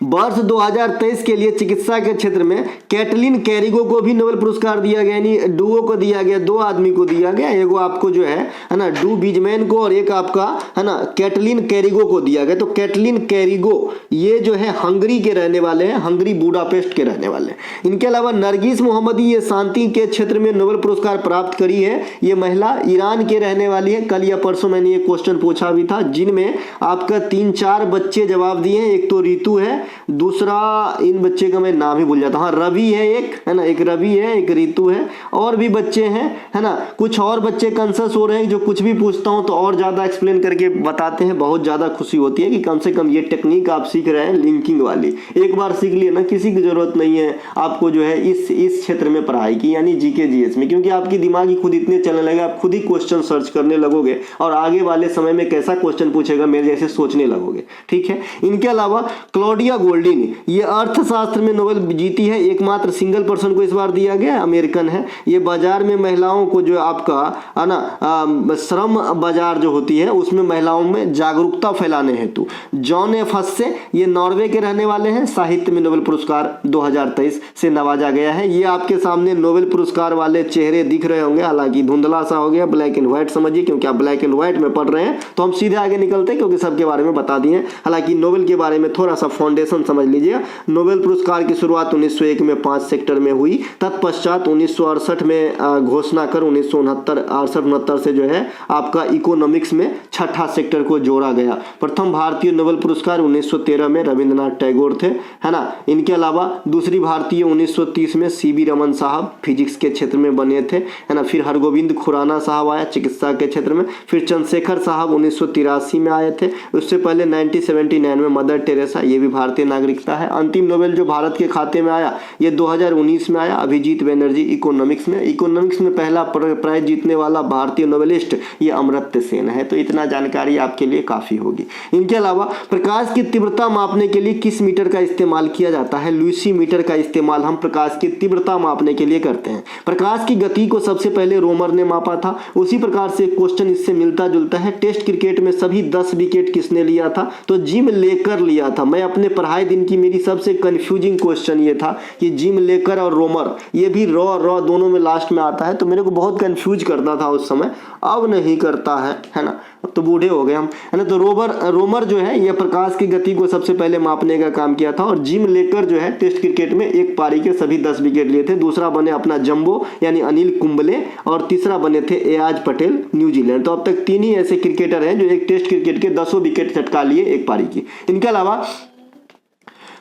वर्ष 2023 के लिए चिकित्सा के क्षेत्र में कैटलिन कैरिगो को भी नोबेल पुरस्कार दिया गया, यानी डुओ को दिया गया, 2 आदमी को दिया गया। एगो आपको जो है ना डू बीजमैन को, और एक आपका है ना कैटलिन कैरिगो को दिया गया। तो कैटलिन कैरिगो ये जो है हंगरी के रहने वाले हैं, हंगरी बुडापेस्ट के रहने वाले हैं। इनके अलावा नरगिस मोहम्मदी ये शांति के क्षेत्र में नोबेल पुरस्कार प्राप्त करी है। ये महिला ईरान के रहने वाली है। कल या परसों मैंने ये क्वेश्चन पूछा भी था, जिनमें आपका 3-4 बच्चे जवाब दिए हैं। एक तो ऋतु है, दूसरा इन बच्चे का मैं नाम ही भूल जाता हूं, हाँ रवि है एक, है ना, एक रवि है, एक ऋतु है, और भी बच्चे हैं, है ना। कुछ और बच्चे कंसस हो रहे हैं, जो कुछ भी पूछता हूं तो और ज्यादा एक्सप्लेन करके बताते हैं। बहुत ज्यादा खुशी होती है कि कम से कम ये टेक्निक आप सीख रहे हैं, लिंकिंग वाली। एक बार सीख लिए ना, किसी की जरूरत नहीं है आपको जो है इस क्षेत्र में पढ़ाई की, यानी जीके जीएस में, क्योंकि आपकी दिमाग ही खुद इतने चलने लगे, आप खुद ही क्वेश्चन सर्च करने लगोगे और आगे वाले समय में कैसा क्वेश्चन पूछेगा मेरे जैसे सोचने लगोगे, ठीक है। इनके अलावा क्लॉडिया गोल्डिन ये अर्थशास्त्र में नोबेल जीती है। एकमात्र सिंगल पर्सन को इस बार दिया गया, अमेरिकन है। ये बाजार में महिलाओं को जो आपका है ना श्रम बाजार जो होती है उसमें महिलाओं में जागरूकता फैलाने हेतु जॉन एफ हस्से ये नॉर्वे के रहने वाले हैं। साहित्य में नोबेल पुरस्कार 2023 से नवाजा गया है। ये आपके सामने नोबेल पुरस्कार वाले चेहरे दिख रहे होंगे, हालांकि धुंधला सा हो गया, ब्लैक एंड व्हाइट समझिए, क्योंकि आप ब्लैक एंड व्हाइट में पढ़ रहे हैं। तो हम सीधे आगे निकलते हैं क्योंकि सबके बारे में बता दिए। हालांकि नोबेल के बारे में थोड़ा सा फाउंडेशन डेजिग्नेशन समझ लीजिए। नोबेल पुरस्कार की शुरुआत 1901 में 5 सेक्टर में हुई। तत्पश्चात 1968 में घोषणा कर 1969 से जो है आपका इकोनॉमिक्स में छठा सेक्टर को जोड़ा गया। प्रथम भारतीय नोबेल पुरस्कार 1913 में रविंद्रनाथ टैगोर थे, है ना। इनके अलावा दूसरी भारतीय 1930 में CB रमन साहब फिजिक्स के क्षेत्र में बने थे, है ना। फिर हरगोविंद खुराना साहब आया चिकित्सा के क्षेत्र में। फिर चंद्रशेखर साहब 1983 में आए थे। उससे पहले 1979 में मदर टेरेसा, ये भी भारतीय नागरिकता है। अंतिम नोबेल जो भारत के खाते में आया ये 2019 में आया, अभिजीत बनर्जी इकोनॉमिक्स में पहला प्राइज जीतने वाला भारतीय नोबेलिस्ट ये अमर्त्य सेन है। तो इतना जानकारी आपके लिए काफी होगी। इनके अलावा प्रकाश की तीव्रता मापने के लिए किस मीटर का इस्तेमाल किया जाता है? लुईसी मीटर का इस्तेमाल हम प्रकाश की तीव्रता मापने के लिए करते हैं। प्रकाश की गति को सबसे पहले रोमर ने मापा था। उसी प्रकार से क्वेश्चन इससे मिलता जुलता है। टेस्ट क्रिकेट में सभी 10 विकेट किसने लिया था? तो जिम लेकर लिया था। मैं अपने पढ़ाई दिन की मेरी सबसे कंफ्यूजिंग क्वेश्चन ये था कि जिम लेकर और रोमर, ये भी रॉ दोनों में लास्ट में आता है, तो मेरे को बहुत कंफ्यूज करता था उस समय। अब नहीं करता है ना। अब तो बूढ़े हो गए हम, है ना। तो रोमर जो है ये प्रकाश की गति को सबसे पहले मापने का काम किया था। और जिम लेकर जो है टेस्ट क्रिकेट में एक पारी के सभी 10 विकेट लिए थे। दूसरा बने अपना जंबो यानी अनिल कुंबले, और तीसरा बने थे एजाज पटेल न्यूजीलैंड। तो अब तक 3 ही ऐसे क्रिकेटर हैं जो एक टेस्ट क्रिकेट के 10 विकेट चटका लिए एक पारी की। इनके अलावा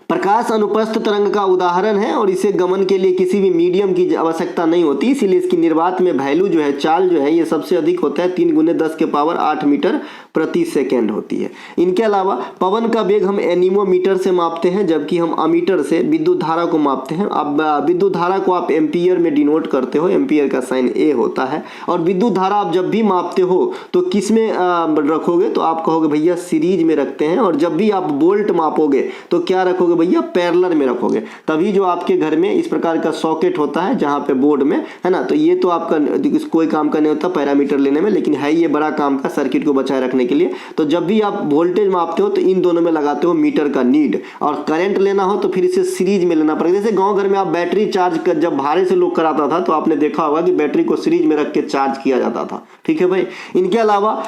प्रकाश अनुप्रस्थ तरंग का उदाहरण है और इसे गमन के लिए किसी भी मीडियम की आवश्यकता नहीं होती, इसीलिए इसकी निर्वात में वैल्यू जो है, चाल जो है, ये सबसे अधिक होता है। 3 × 10⁸ मीटर प्रति सेकेंड होती है। इनके अलावा पवन का वेग हम एनीमोमीटर से मापते हैं, जबकि हम अमीटर से विद्युत धारा को मापते हैं। अब विद्युत धारा को आप एम्पियर में डिनोट करते हो, एम्पियर का साइन ए होता है। और विद्युत धारा आप जब भी मापते हो तो किस में रखोगे? तो आप कहोगे भैया सीरीज में रखते हैं। और जब भी आप वोल्ट मापोगे तो क्या रखोगे भैया? पैरेलल में रखोगे। तभी जो आपके घर में इस प्रकार का सॉकेट होता है जहां पे बोर्ड में, है ना, तो ये तो आपका कोई काम का नहीं होता पैरामीटर लेने में, लेकिन है ये बड़ा काम का सर्किट को बचाए रखने के लिए। तो जब भी आप वोल्टेज मापते हो तो इन दोनों में लगाते हो मीटर का नीड। और करंट लेना हो तो फिर इसे सीरीज में लेना पड़ेगा। जैसे गांव घर में आप बैटरी चार्ज जब भाड़े से लोग कराता था तो आपने देखा होगा कि बैटरी को सीरीज में रख के चार्ज किया जाता था। ठीक है भाई। इनके अलावा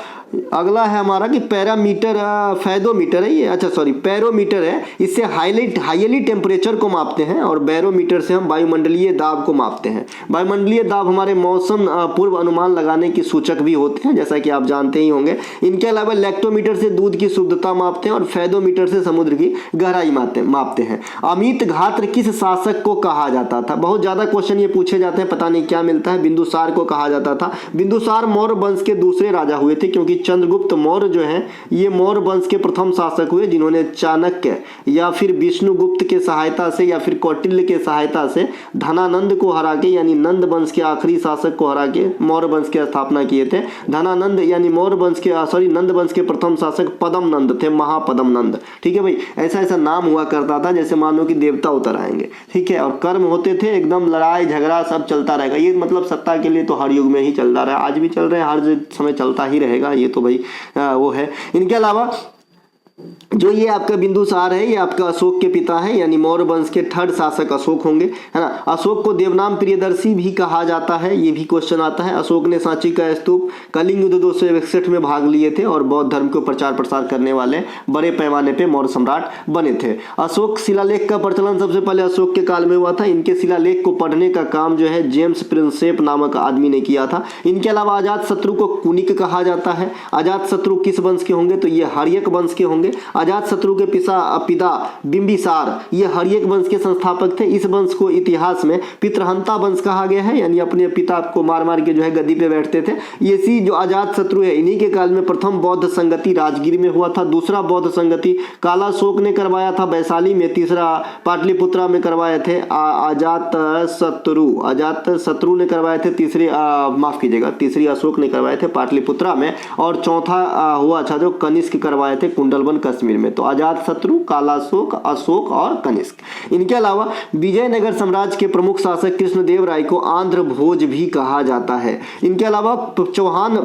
अगला है हमारा कि पैरामीटर, फैदोमीटर है ये, अच्छा सॉरी पैरोमीटर है। इससे हाईली टेम्परेचर को मापते हैं। और बैरोमीटर से हम वायुमंडलीय दाब को मापते हैं। वायुमंडलीय दाब हमारे मौसम पूर्व अनुमान लगाने की सूचक भी होते हैं, जैसा कि आप जानते ही होंगे। इनके अलावा लैक्टोमीटर से दूध की शुद्धता मापते हैं और फैदोमीटर से समुद्र की गहराई मापते हैं। अमित घात्र किस शासक को कहा जाता था? बहुत ज्यादा क्वेश्चन ये पूछे जाते हैं, पता नहीं क्या मिलता है। बिंदुसार को कहा जाता था। बिंदुसार मौर्य वंश के दूसरे राजा हुए थे, क्योंकि चंद्रगुप्त मौर्य जो है ये मौर्य वंश के प्रथम शासक हुए, जिन्होंने चाणक्य या फिर विष्णुगुप्त के सहायता से या फिर कौटिल्य के सहायता से धनानंद को हरा के, यानी नंद वंश के आखिरी शासक को हरा के मौर्य वंश की स्थापना किए थे। धनानंद यानी मौर्य वंश के नंद वंश के प्रथम शासक पदम नंद थे, महापदम नंद। ठीक है भाई। ऐसा नाम हुआ करता था जैसे मानो कि देवता उतर आएंगे। ठीक है। और कर्म होते थे एकदम, लड़ाई झगड़ा सब चलता रहेगा। ये मतलब सत्ता के लिए तो हर युग में ही चलता रहा, आज भी चल रहा है, हर समय चलता ही रहेगा। ये तो भाई वो है। इनके अलावा जो ये आपका बिंदुसार है ये आपका अशोक के पिता है, यानी मौर्य वंश के 3rd शासक अशोक होंगे, है ना। अशोक को देवनाम प्रियदर्शी भी कहा जाता है, ये भी क्वेश्चन आता है। अशोक ने सांची का स्तूप, कलिंग युद्ध 261 में भाग लिए थे और बौद्ध धर्म को प्रचार प्रसार करने वाले बड़े पैमाने पे मौर्य सम्राट बने थे। अशोक शिलालेख का प्रचलन सबसे पहले अशोक के काल में हुआ था। इनके शिलालेख को पढ़ने का काम जो है जेम्स प्रिंसेप नामक आदमी ने किया था। इनके अलावा अजात शत्रु को कुनिक कहा जाता है। अजात शत्रु किस वंश के होंगे? तो ये हर्यक वंश के होंगे। अजात शत्रु के पिता बिंबिसार ये हर्यक वंश के संस्थापक थे। इस वंश को इतिहास में पितृहंता वंश कहा गया है, यानी अपने पिता को मार मार के जो है गद्दी पे बैठते थे। ये जो अजात शत्रु है इन्हीं के काल में प्रथम बौद्ध संगति राजगीर में हुआ था। दूसरा बौद्ध संगति कालाशोक ने करवाया था वैशाली में। तीसरा पाटलिपुत्रा में करवाए थे अजात शत्रु ने करवाए थे। तीसरी अशोक ने करवाए थे पाटलिपुत्रा में। और चौथा हुआ था जो कनिष्क करवाए थे कुंडलवन कश्मीर में। तो अजात शत्रु, कालाशोक, अशोक और कनिष्क। इनके अलावा विजयनगर साम्राज्य के प्रमुख शासक कृष्णदेव राय को आंध्र भोज भी कहा जाता है। इनके अलावा चौहान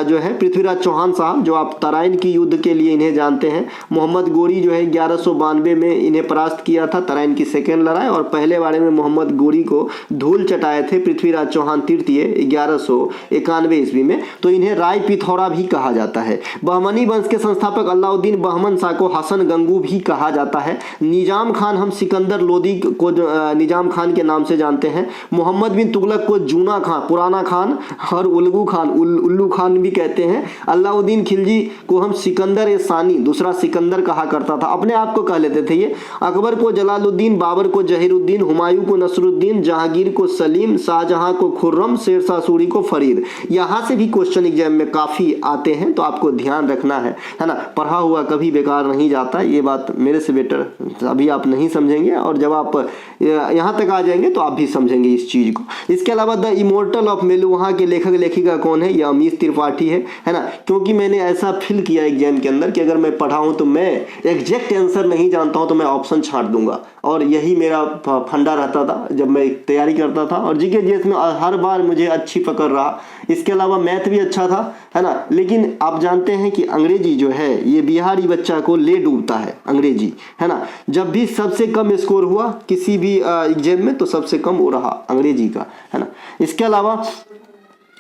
जो है पृथ्वीराज चौहान साहब, जो आप तराइन की युद्ध के लिए इन्हें जानते हैं। मोहम्मद गोरी जो है 1192 में इन्हें परास्त किया था, तराइन की सेकेंड लड़ाई। और पहले बारे में मोहम्मद गोरी को धूल चटाए थे पृथ्वीराज चौहान तृतीय 1191 ईस्वी में। तो इन्हें राय पिथौरा भी कहा जाता है। बहमनी वंश के संस्थापक अलाउद्दीन बहमन शाह को हसन गंगू भी कहा जाता है। निजाम खान हम सिकंदर लोदी को निजाम खान के नाम से जानते हैं। मोहम्मद बिन तुगलक को जूना खान, पुराना खान और उल्लू खान भी कहते हैं। अलाउद्दीन खिलजी को हम सिकंदर ए सानी, दूसरा सिकंदर कहा करता था, अपने आप को कह लेते थे ये। अकबर को जलालुद्दीन, बाबर को जहीरुद्दीन, हुमायूं को नसरुद्दीन, जहांगीर को सलीम, शाहजहां को खुर्रम, शेरशाह सूरी को फरीद। यहाँ से भी क्वेश्चन एग्जाम में काफी आते हैं, तो आपको ध्यान रखना है ना। पढ़ा हुआ कभी बेकार नहीं जाता, ये बात मेरे से बेटर अभी आप नहीं समझेंगे, और जब आप यहाँ तक आ जाएंगे तो आप भी समझेंगे इस चीज को। इसके अलावा द इमोर्टल ऑफ मेलुहा के लेखक लेखिका कौन है? ये अमीश त्रिपाठी है ना। क्योंकि मैंने ऐसा फील किया एग्जाम के अंदर कि अगर मैं पढ़ा हूं तो मैं एग्जैक्ट आंसर नहीं जानता हूं तो मैं ऑप्शन छांट दूंगा, और यही मेरा फंडा रहता था जब मैं तैयारी करता था। और जीके जीएस में हर बार मुझे अच्छी पकड़ रहा। इसके अलावा मैथ भी अच्छा था, है ना। लेकिन आप जानते हैं कि अंग्रेजी जो है ये बिहारी बच्चा को ले डूबता है, अंग्रेजी, है ना। जब भी सबसे कम स्कोर हुआ किसी भी एग्जाम में तो सबसे कम वो रहा अंग्रेजी का, है ना। इसके अलावा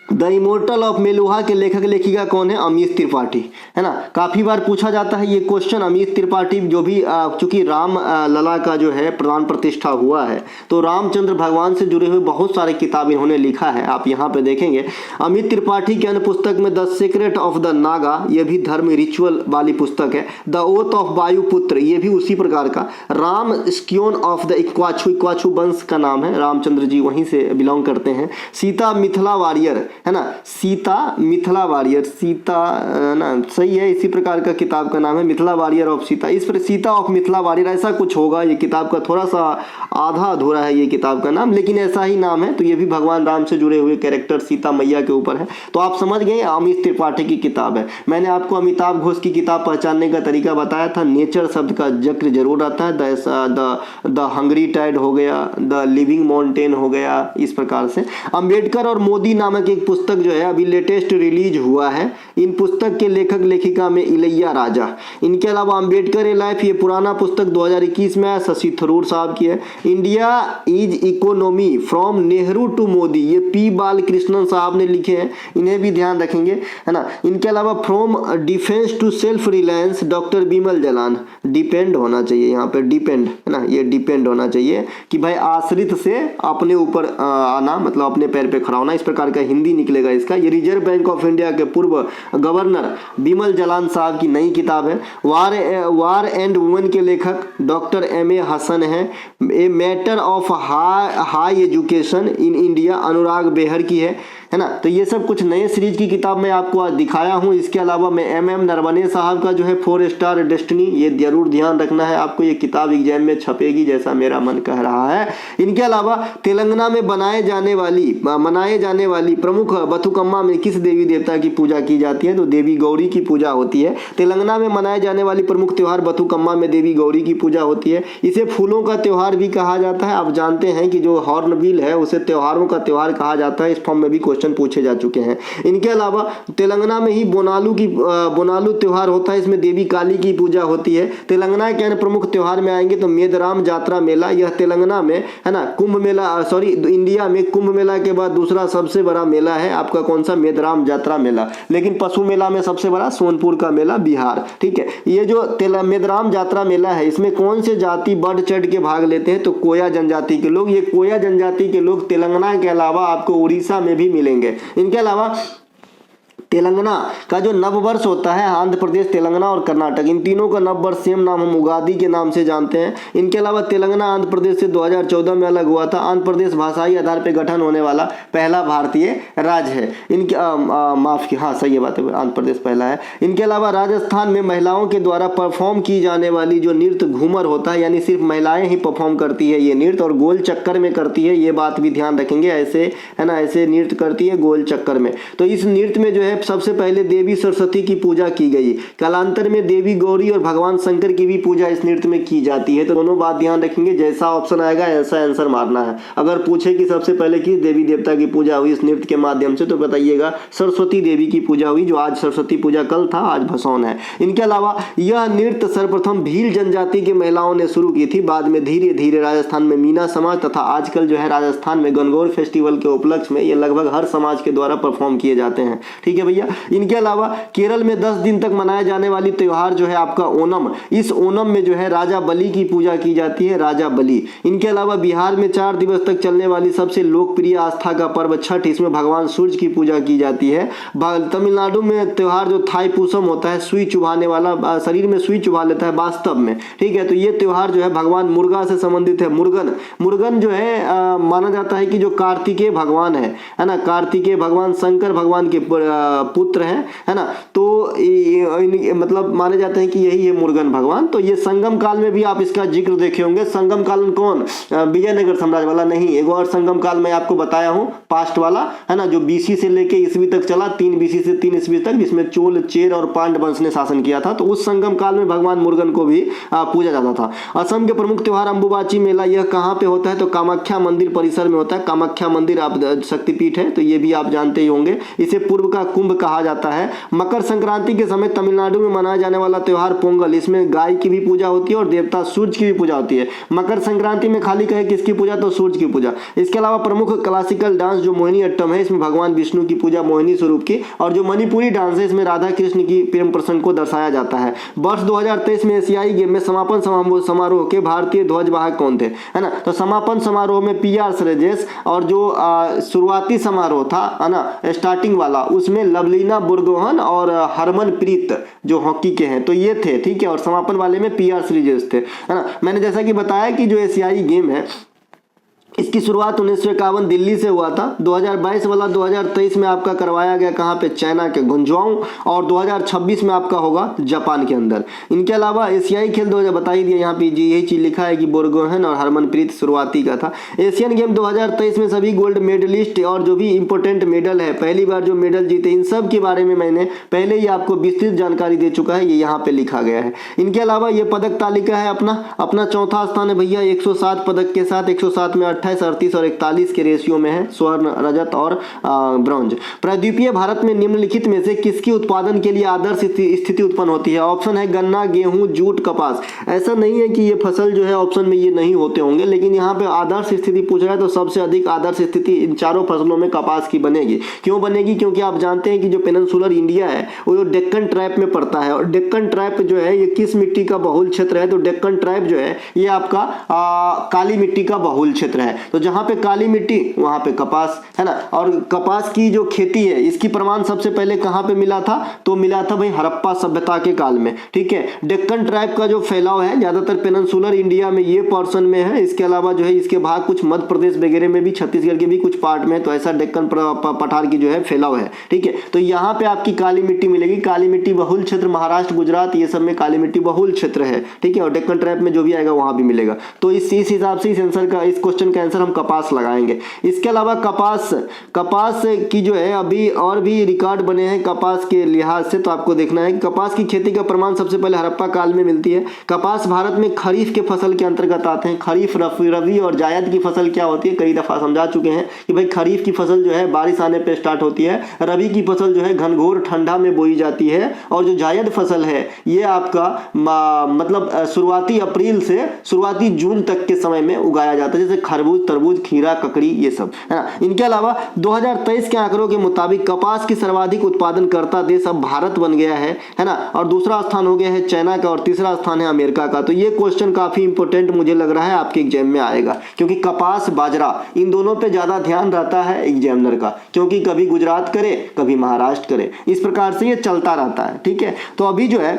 द इमोर्टल ऑफ मेलुहा के लेखक लेखिका कौन है? अमीश त्रिपाठी, है ना। काफी बार पूछा जाता है ये क्वेश्चन। अमीश त्रिपाठी जो भी चूंकि राम लला का जो है प्राण प्रतिष्ठा हुआ है, तो रामचंद्र भगवान से जुड़े हुए बहुत सारे किताब इन्होंने लिखा है, आप यहाँ पे देखेंगे। अमित त्रिपाठी के अन्य पुस्तक में the secret of the Naga, ये भी धर्म रिचुअल वाली पुस्तक है। द ओथ ऑफ वायुपुत्र, ये भी उसी प्रकार का। राम स्क्योन ऑफ द इक्वाछू वंश का नाम है, रामचंद्र जी वहीं से बिलोंग करते हैं। सीता मिथिला वॉरियर, है ना, सीता मिथिला वॉरियर, सीता ना सही है, इसी प्रकार का किताब का नाम है, मिथिला वॉरियर ऑफ सीता। इस पर सीता ऑफ मिथिला वॉरियर ऐसा कुछ होगा, ये किताब का थोड़ा सा आधा अधूरा है ये किताब का नाम, लेकिन ऐसा ही नाम है। तो ये भी भगवान राम से जुड़े हुए कैरेक्टर सीता मैया के ऊपर है। तो आप समझ गए अमित त्रिपाठी की किताब है। मैंने आपको अमिताभ घोष की किताब पहचानने का तरीका बताया था। नेचर शब्द का जिक्र जरूर आता है। द हंग्री टाइड हो गया, द लिविंग माउंटेन हो गया, इस प्रकार से। अंबेडकर और मोदी नामक एक पुस्तक जो है अभी लेटेस्ट रिलीज हुआ है। इन पुस्तक के लेखक लेखिका में इलैया राजा। इनके अलावा अंबेडकर ए लाइफ, ये पुराना पुस्तक 2021 में आया, शशि थरूर साहब की है। India is economy from Nehru to Modi, ये पी बालकृष्णन साहब ने लिखे हैं, इन्हें भी ध्यान रखेंगे, है ना। इनके अलावा from defence to self reliance, doctor Bimal Jalan. Depend होना चाहिए यहाँ पे, डिपेंड, है ना, ये डिपेंड होना चाहिए कि भाई आश्रित से अपने ऊपर आना, मतलब अपने पैर पे खड़ा होना, इस प्रकार का हिंदी निकलेगा इसका। ये रिजर्व बैंक ऑफ इंडिया के पूर्व गवर्नर बिमल जलान साहब की नई किताब है। वार एंड वुमेन के लेखक डॉक्टर M.A. हसन है। A matter of high education in India, Anurag Behar की है ना। तो ये सब कुछ नए सीरीज की किताब मैं आपको आज दिखाया हूँ। इसके अलावा मैं M.M. नरवणे साहब का जो है 4 स्टार डेस्टिनी, ये जरूर ध्यान रखना है आपको, ये किताब एग्जाम में छपेगी जैसा मेरा मन कह रहा है। इनके अलावा तेलंगाना में मनाए जाने वाली प्रमुख बथुकम्मा में किस देवी देवता की पूजा की जाती है? तो देवी गौरी की पूजा होती है। तेलंगाना में मनाए जाने वाली प्रमुख त्योहार बथुकम्मा में देवी गौरी की पूजा होती है। इसे फूलों का त्योहार भी कहा जाता है। आप जानते हैं कि जो हॉर्नबिल है उसे त्योहारों का त्योहार कहा जाता है। इस फॉर्म में भी क्वेश्चन पूछे जा चुके हैं। इनके अलावा तेलंगाना में ही बोनालू त्योहार होता है, इसमें देवी काली की पूजा होती है। तेलंगाना के अन्य प्रमुख त्योहार में आएंगे तो मेदराम जात्रा मेला, यह तेलंगाना में, है ना, कुंभ मेला, सॉरी इंडिया में कुंभ मेला के बाद दूसरा सबसे बड़ा मेला है आपका कौन सा? मेदराम जात्रा मेला। लेकिन पशु मेला में सबसे बड़ा सोनपुर का मेला, बिहार, ठीक है। ये जो मेदराम जात्रा मेला है, इसमें कौन से जाति बढ़ चढ़ के भाग लेते हैं? तो कोया जनजाति के लोग। ये कोया जनजाति के लोग तेलंगाना के अलावा आपको उड़ीसा में भी मिलेंगे। इनके अलावा तेलंगाना का जो नववर्ष होता है, आंध्र प्रदेश, तेलंगाना और कर्नाटक, इन तीनों का नववर्ष सेम नाम हम उगादी के नाम से जानते हैं। इनके अलावा तेलंगाना आंध्र प्रदेश से 2014 में अलग हुआ था। आंध्र प्रदेश भाषाई आधार पर गठन होने वाला पहला भारतीय राज्य है। इनके माफ की, हाँ सही बात है, आंध्र प्रदेश पहला है। इनके अलावा राजस्थान में महिलाओं के द्वारा परफॉर्म की जाने वाली जो नृत्य घूमर होता है, यानी सिर्फ महिलाएं ही परफॉर्म करती है ये नृत्य, और गोल चक्कर में करती है, ये बात भी ध्यान रखेंगे। ऐसे, है ना, ऐसे नृत्य करती है गोल चक्कर में। तो इस नृत्य में जो है सबसे पहले देवी सरस्वती की पूजा की गई। कालांतर में देवी गौरी और भगवान शंकर की भी पूजा इस नृत्य में की जाती है। तो दोनों बात ध्यान रखेंगे, जैसा ऑप्शन आएगा ऐसा आंसर मारना है। अगर पूछे कि सबसे पहले किस देवी देवता की पूजा हुई इस नृत्य के माध्यम से, तो बताइएगा सरस्वती देवी की पूजा हुई, जो आज सरस्वती पूजा कल था, आज भसौन है। इनके अलावा यह नृत्य सर्वप्रथम भील जनजाति की महिलाओं ने शुरू की थी। बाद में धीरे धीरे राजस्थान में मीना समाज तथा आजकल जो है राजस्थान में गणगौर फेस्टिवल के उपलक्ष्य में ये लगभग हर समाज के द्वारा परफॉर्म किए जाते हैं, ठीक है। ठीक है भैया। इनके अलावा केरल में 10 दिन तक मनाया जाने वाली त्योहार जो है आपका ओणम, इस ओणम में जो है राजा बलि की पूजा की जाती है, राजा बलि। इनके अलावा बिहार में 4 दिवस तक चलने वाली सबसे लोकप्रिय आस्था का पर्व छठ, इसमें भगवान सूर्य की पूजा की जाती है। तमिलनाडु में त्योहार जो थाईपुसम होता है, सुई चुभाने वाला, शरीर में सुई चुभा लेता है वास्तव में, ठीक है। तो ये त्योहार जो है भगवान मुर्गा से संबंधित है। मुर्गन जो है माना जाता है कि जो कार्तिकेय भगवान है ना, कार्तिकेय भगवान शंकर भगवान के पुत्र हैं, है ना। तो मतलब माने जाते हैं कि यही है मुर्गन भगवान। तो ये संगम काल में भी आप इसका जिक्र देखे होंगे। संगम काल में कौन, विजयनगर साम्राज्य वाला नहीं, एक और संगम काल मैं आपको बताया हूं पास्ट वाला, है ना, जो बीसी से लेके ईस्वी तक चला, 3 बीसी से 3 ईस्वी तक, जिसमें चोल, चेर और पांड्य वंश ने शासन किया था। तो उस संगम काल में भगवान मुर्गन को भी पूजा जाता था। असम के प्रमुख त्योहार अंबुबाची मेला, यह कहाँ पे होता है तो कामाख्या मंदिर परिसर में होता है। कामाख्या मंदिर आप शक्तिपीठ है, तो ये भी आप जानते ही होंगे। इसे पूर्व का कुंभ कहा जाता है। मकर संक्रांति के समय तमिलनाडु में मनाया जाने वाला त्योहार पोंगल, इसमें गाय की भी पूजा होती है और देवता सूर्य की भी पूजा होती है। मकर संक्रांति में खाली कहे किसकी पूजा तो सूर्य की पूजा। इसके अलावा प्रमुख क्लासिकल डांस जो मोहिनी अट्टम है, इसमें भगवान विष्णु की पूजा मोहिनी स्वरूप की, और जो मणिपुरी डांस है इसमें राधा कृष्ण की प्रेम प्रसंग को दर्शाया जाता है। वर्ष 2023 में एशियाई गेम में समापन समारोह के भारतीय ध्वजवाहक कौन थे, है ना। तो समापन समारोह में PR श्रेजेस, और जो शुरुआती समारोह था, है ना, स्टार्टिंग वाला, उसमें लवलीना बुरगोहन और हरमनप्रीत जो हॉकी के हैं, तो ये थे, ठीक है। और समापन वाले में PR श्रेजेस थे, है ना। मैंने जैसा कि बताया कि जो एशियाई गेम है इसकी शुरुआत 1951 दिल्ली से हुआ था। 2022 वाला 2023 में आपका करवाया गया कहाँ पे, चाइना के गुंजवाऊ, और 2026 में आपका होगा जापान के अंदर। इनके अलावा एशियाई खेल 2000 बता ही दिया यहाँ पे, यही चीज लिखा है कि बोरगोहन और हरमनप्रीत शुरुआती का था। एशियन गेम 2023 में सभी गोल्ड मेडलिस्ट और जो भी इंपोर्टेंट मेडल है, पहली बार जो मेडल जीते, इन सब के बारे में मैंने पहले ही आपको विस्तृत जानकारी दे चुका है, ये यहाँ पे लिखा गया है। इनके अलावा ये पदक तालिका है अपना चौथा स्थान है भैया 107 पदक के साथ। 107 में 28, 38 और 41 के रेशियो में है, स्वर्ण, रजत और ब्रॉन्ज। प्रायद्वीपीय भारत में निम्नलिखित में से किसकी उत्पादन के लिए आदर्श स्थिति उत्पन्न होती है। ऑप्शन है गन्ना, गेहूं, जूट, कपास। ऐसा नहीं है कि ये फसल जो है ऑप्शन में ये नहीं होते होंगे, लेकिन यहाँ पे आदर्श स्थिति पूछ रहा है तो सबसे अधिक आदर्श स्थिति इन चारों फसलों में कपास की बनेगी। क्यों बनेगी, क्योंकि आप जानते हैं कि जो पेनिनसुलर इंडिया है वो डेक्कन ट्रैप में पड़ता है, और डेक्कन ट्रैप जो है ये किस मिट्टी का बहुल क्षेत्र है, तो डेक्कन ट्रैप जो है ये आपका काली मिट्टी का बहुल क्षेत्र है। तो जहां पे काली मिट्टी वहां पे कपास, है ना। और कपास की जो खेती है इसकी प्रमाण सबसे पहले कहां पे मिला था, तो मिला था भाई हड़प्पा सभ्यता के काल में, ठीक है। डेक्कन ट्राइब का जो फैलाव है ज्यादातर पेनिनसुलर इंडिया में ये पोर्शन में है। इसके अलावा जो है इसके भाग कुछ मध्य प्रदेश वगैरह में भी, छत्तीसगढ़ के भी कुछ पार्ट में, तो ऐसा डेक्कन पठार की जो है फैलाव है, ठीक है। तो यहाँ पे आपकी काली मिट्टी मिलेगी। काली मिट्टी बहुल क्षेत्र महाराष्ट्र, गुजरात, ये सब में काली मिट्टी बहुल क्षेत्र है, ठीक है। और डेक्कन ट्राइब में जो भी आएगा वहां भी मिलेगा। तो इस हिसाब से इस क्वेश्चन का आंसर हम कपास लगाएंगे। इसके अलावा कपास की जो है अभी और भी रिकॉर्ड बने हैं कपास के लिहाज से, तो आपको देखना है कि कपास की खेती का प्रमाण सबसे पहले हड़प्पा काल में मिलती है। कपास भारत में खरीफ के फसल के अंतर्गत आते हैं। खरीफ, रबी और जायद की फसल क्या होती है, कई दफा समझा चुके हैं कि भाई खरीफ की फसल जो है बारिश आने पे स्टार्ट होती है, रबी की फसल जो है घनघोर ठंडा में बोई जाती है, और जो जायद फसल है ये आपका मतलब शुरुआती अप्रैल से शुरुआती जून तक के समय में उगाया जाता है, जैसे खरबूज, तरबूज, खीरा, ककड़ी, ये सब, है ना। इनके अलावा 2023 के आंकड़ों के मुताबिक कपास की सर्वाधिक उत्पादन करता देश अब भारत बन गया है ना। और दूसरा स्थान हो गया है चाइना का, और तीसरा स्थान है अमेरिका का। तो ये क्वेश्चन काफी इंपॉर्टेंट मुझे लग रहा है आपके एग्जाम में आएगा, क्योंकि कपास, बाजरा, इन दोनों पे ज्यादा ध्यान रहता है एग्जामिनर का, क्योंकि कभी गुजरात करे, कभी महाराष्ट्र करे, इस प्रकार से ये चलता रहता है, ठीक है। तो अभी जो है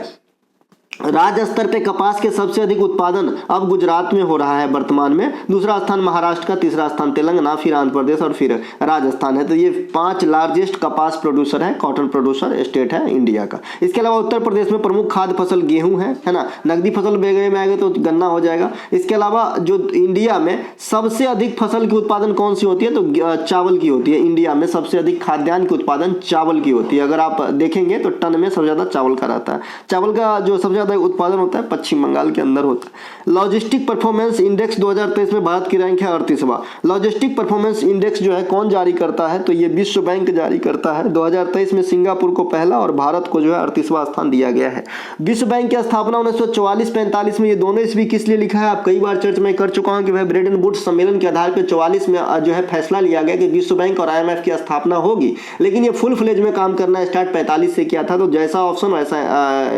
राज्य स्तर पे कपास के सबसे अधिक उत्पादन अब गुजरात में हो रहा है वर्तमान में। दूसरा स्थान महाराष्ट्र का, तीसरा स्थान तेलंगाना, फिर आंध्र प्रदेश और फिर राजस्थान है। तो ये 5 लार्जेस्ट कपास प्रोड्यूसर है, कॉटन प्रोड्यूसर स्टेट है इंडिया का। इसके अलावा उत्तर प्रदेश में प्रमुख खाद्य फसल गेहूं है ना। नकदी फसल वगैरह में आएगा तो गन्ना हो जाएगा। इसके अलावा जो इंडिया में सबसे अधिक फसल की उत्पादन कौन सी होती है, तो चावल की होती है। इंडिया में सबसे अधिक खाद्यान्न की उत्पादन चावल की होती है। अगर आप देखेंगे तो टन में सबसे ज्यादा चावल का रहता है। चावल का जो सबसे ज़्यादा उत्पादन होता है पश्चिम बंगाल के अंदर होता है। लॉजिस्टिक परफॉर्मेंस इंडेक्स 2023 में भारत की रैंक है 38वां। लॉजिस्टिक परफॉर्मेंस इंडेक्स जो है कौन जारी करता है, तो ये विश्व बैंक जारी करता है। 2023 में सिंगापुर को पहला और भारत को जो है 38वां स्थान दिया गया है। विश्व बैंक की स्थापना 1944-45 में, ये दोनों ईस्वी किस लिए लिखा है आप कई बार चर्चा में कर चुका हूं कि भाई ब्रेटन वुड्स सम्मेलन के आधार पर 44 में जो है फैसला लिया गया कि विश्व बैंक और IMF की स्थापना होगी, लेकिन ये फुल फ्लेज में काम करना स्टार्ट 45 से किया था। तो जैसा ऑप्शन वैसा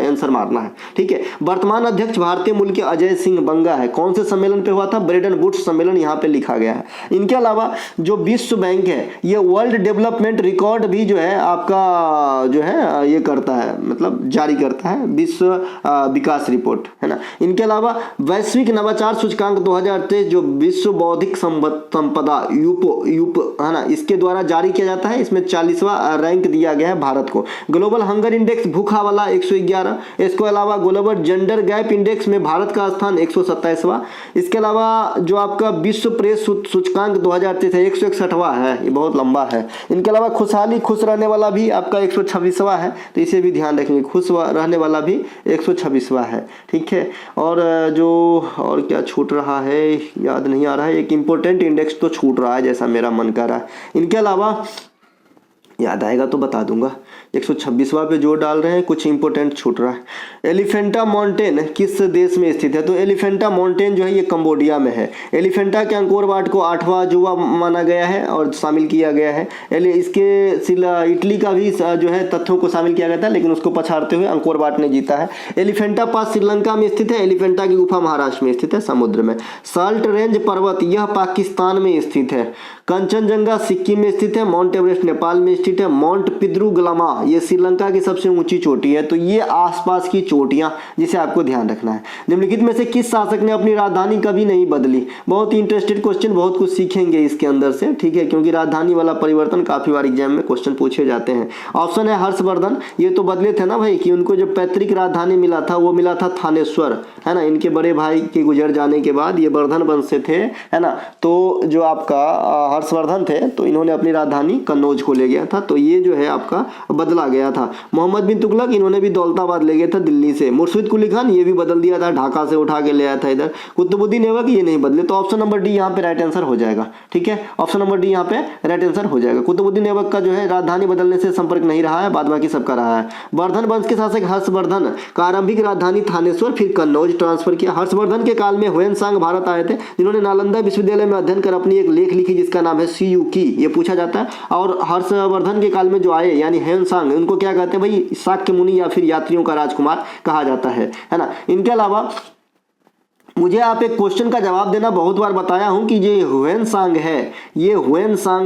आंसर मारना है, ठीक है। वर्तमान अध्यक्ष भारतीय मूल के अजय सिंह बंगा है। कौन से सम्मेलन पे हुआ था, ब्रेटन वुड्स सम्मेलन यहाँ पे लिखा गया है। इनके अलावा जो विश्व बैंक है ये वर्ल्ड डेवलपमेंट रिकॉर्ड भी जो है आपका जो है ये करता है, मतलब जारी करता है, विश्व विकास रिपोर्ट है ना। इनके अलावा वैश्विक नवाचार सूचकांक 2023 जो विश्व बौद्धिक संपदा यूपो है ना, इसके द्वारा जारी किया जाता है। इसमें 40वां रैंक दिया गया है भारत को। ग्लोबल हंगर इंडेक्स भूखा वाला 111। इसके अलावा ग्लोबल जेंडर गैप इंडेक्स में भारत का स्थान 127वां। इसके अलावा जो आपका विश्व प्रेस सूचकांक 2023 है 161वां है, ये बहुत लंबा है। इनके अलावा खुशहाली खुश रहने वाला भी आपका 126वां है, तो इसे भी ध्यान रखेंगे, खुश रहने वाला भी 126वां है, ठीक है। और जो और क्या छूट रहा है याद नहीं आ रहा है, एक इंपॉर्टेंट इंडेक्स तो छूट रहा है जैसा मेरा मन कर रहा है। इनके अलावा याद आएगा तो बता दूंगा। 126वां पे जोर डाल रहे हैं, कुछ इंपॉर्टेंट छूट रहा है। एलिफेंटा माउंटेन किस देश में स्थित है, तो एलिफेंटा माउंटेन जो है ये कंबोडिया में है। एलिफेंटा के अंकोर वाट को 8वां अजूबा माना गया है और शामिल किया गया है। इसके इटली का भी जो है तथ्यों को शामिल किया गया था, लेकिन उसको पछाड़ते हुए अंकोर वाट ने जीता है। एलिफेंटा पास श्रीलंका में स्थित है। एलिफेंटा की गुफा महाराष्ट्र में स्थित है, समुद्र में। साल्ट रेंज पर्वत यह पाकिस्तान में स्थित है। कंचनजंगा सिक्किम में स्थित है। माउंट एवरेस्ट नेपाल में स्थित है। माउंट पिद्रुगलमा ये श्रीलंका की सबसे ऊंची चोटी है। तो ये आसपास की चोटियां जिसे आपको ध्यान रखना है। निम्नलिखित में से किस शासक ने अपनी राजधानी कभी नहीं बदली, बहुत ही इंटरेस्टेड क्वेश्चन, बहुत कुछ सीखेंगे इसके अंदर से, ठीक है, क्योंकि राजधानी वाला परिवर्तन काफी बार एग्जाम में क्वेश्चन पूछे जाते हैं। ऑप्शन है हर्षवर्धन, ये तो बदले थे ना भाई कि उनको जो पैतृक राजधानी मिला था वो मिला था थानेश्वर, है ना। इनके बड़े भाई के गुजर जाने के बाद ये वर्धन वंश से थे, है ना। तो जो आपका हर्षवर्धन थे तो इन्होंने अपनी राजधानी कन्नौज को ले गया था, तो ये जो है आपका बदला गया था। मोहम्मद बिन तुगलक इन्होंने भी दौलताबाद ले गया था दिल्ली से। मुर्शिद कुली खान ये भी बदल दिया था, ढाका से उठा के ले आया था इधर। कुतुबुद्दीन ऐबक ये नहीं बदले, तो ऑप्शन नंबर डी यहाँ पे राइट आंसर हो जाएगा, ठीक है। ऑप्शन नंबर डी यहाँ पे राइट आंसर हो जाएगा। कुतुबुद्दीन ऐबक का जो है राजधानी बदलने से संपर्क नहीं रहा है, बाद बाकी सबका रहा है। वर्धन वंश के शासक हर्षवर्धन का आरंभिक राजधानी थानेश्वर फिर कन्नौज ट्रांसफर किया। हर्षवर्धन के काल में ह्वेनसांग भारत आए थे, जिन्होंने नालंदा विश्वविद्यालय में अध्ययन कर अपनी एक लेख लिखी जिसका नाम है सीयू की, ये पूछा जाता है। और हर्षवर्धन के काल में जो आए यानी ह्वेनसांग, उनको क्या कहते हैं भाई, शाक्य मुनि या फिर यात्रियों का राजकुमार कहा जाता है ना। इनके अलावा मुझे आप एक क्वेश्चन का जवाब देना, बहुत बार बताया हूं कि ये ह्वेनसांग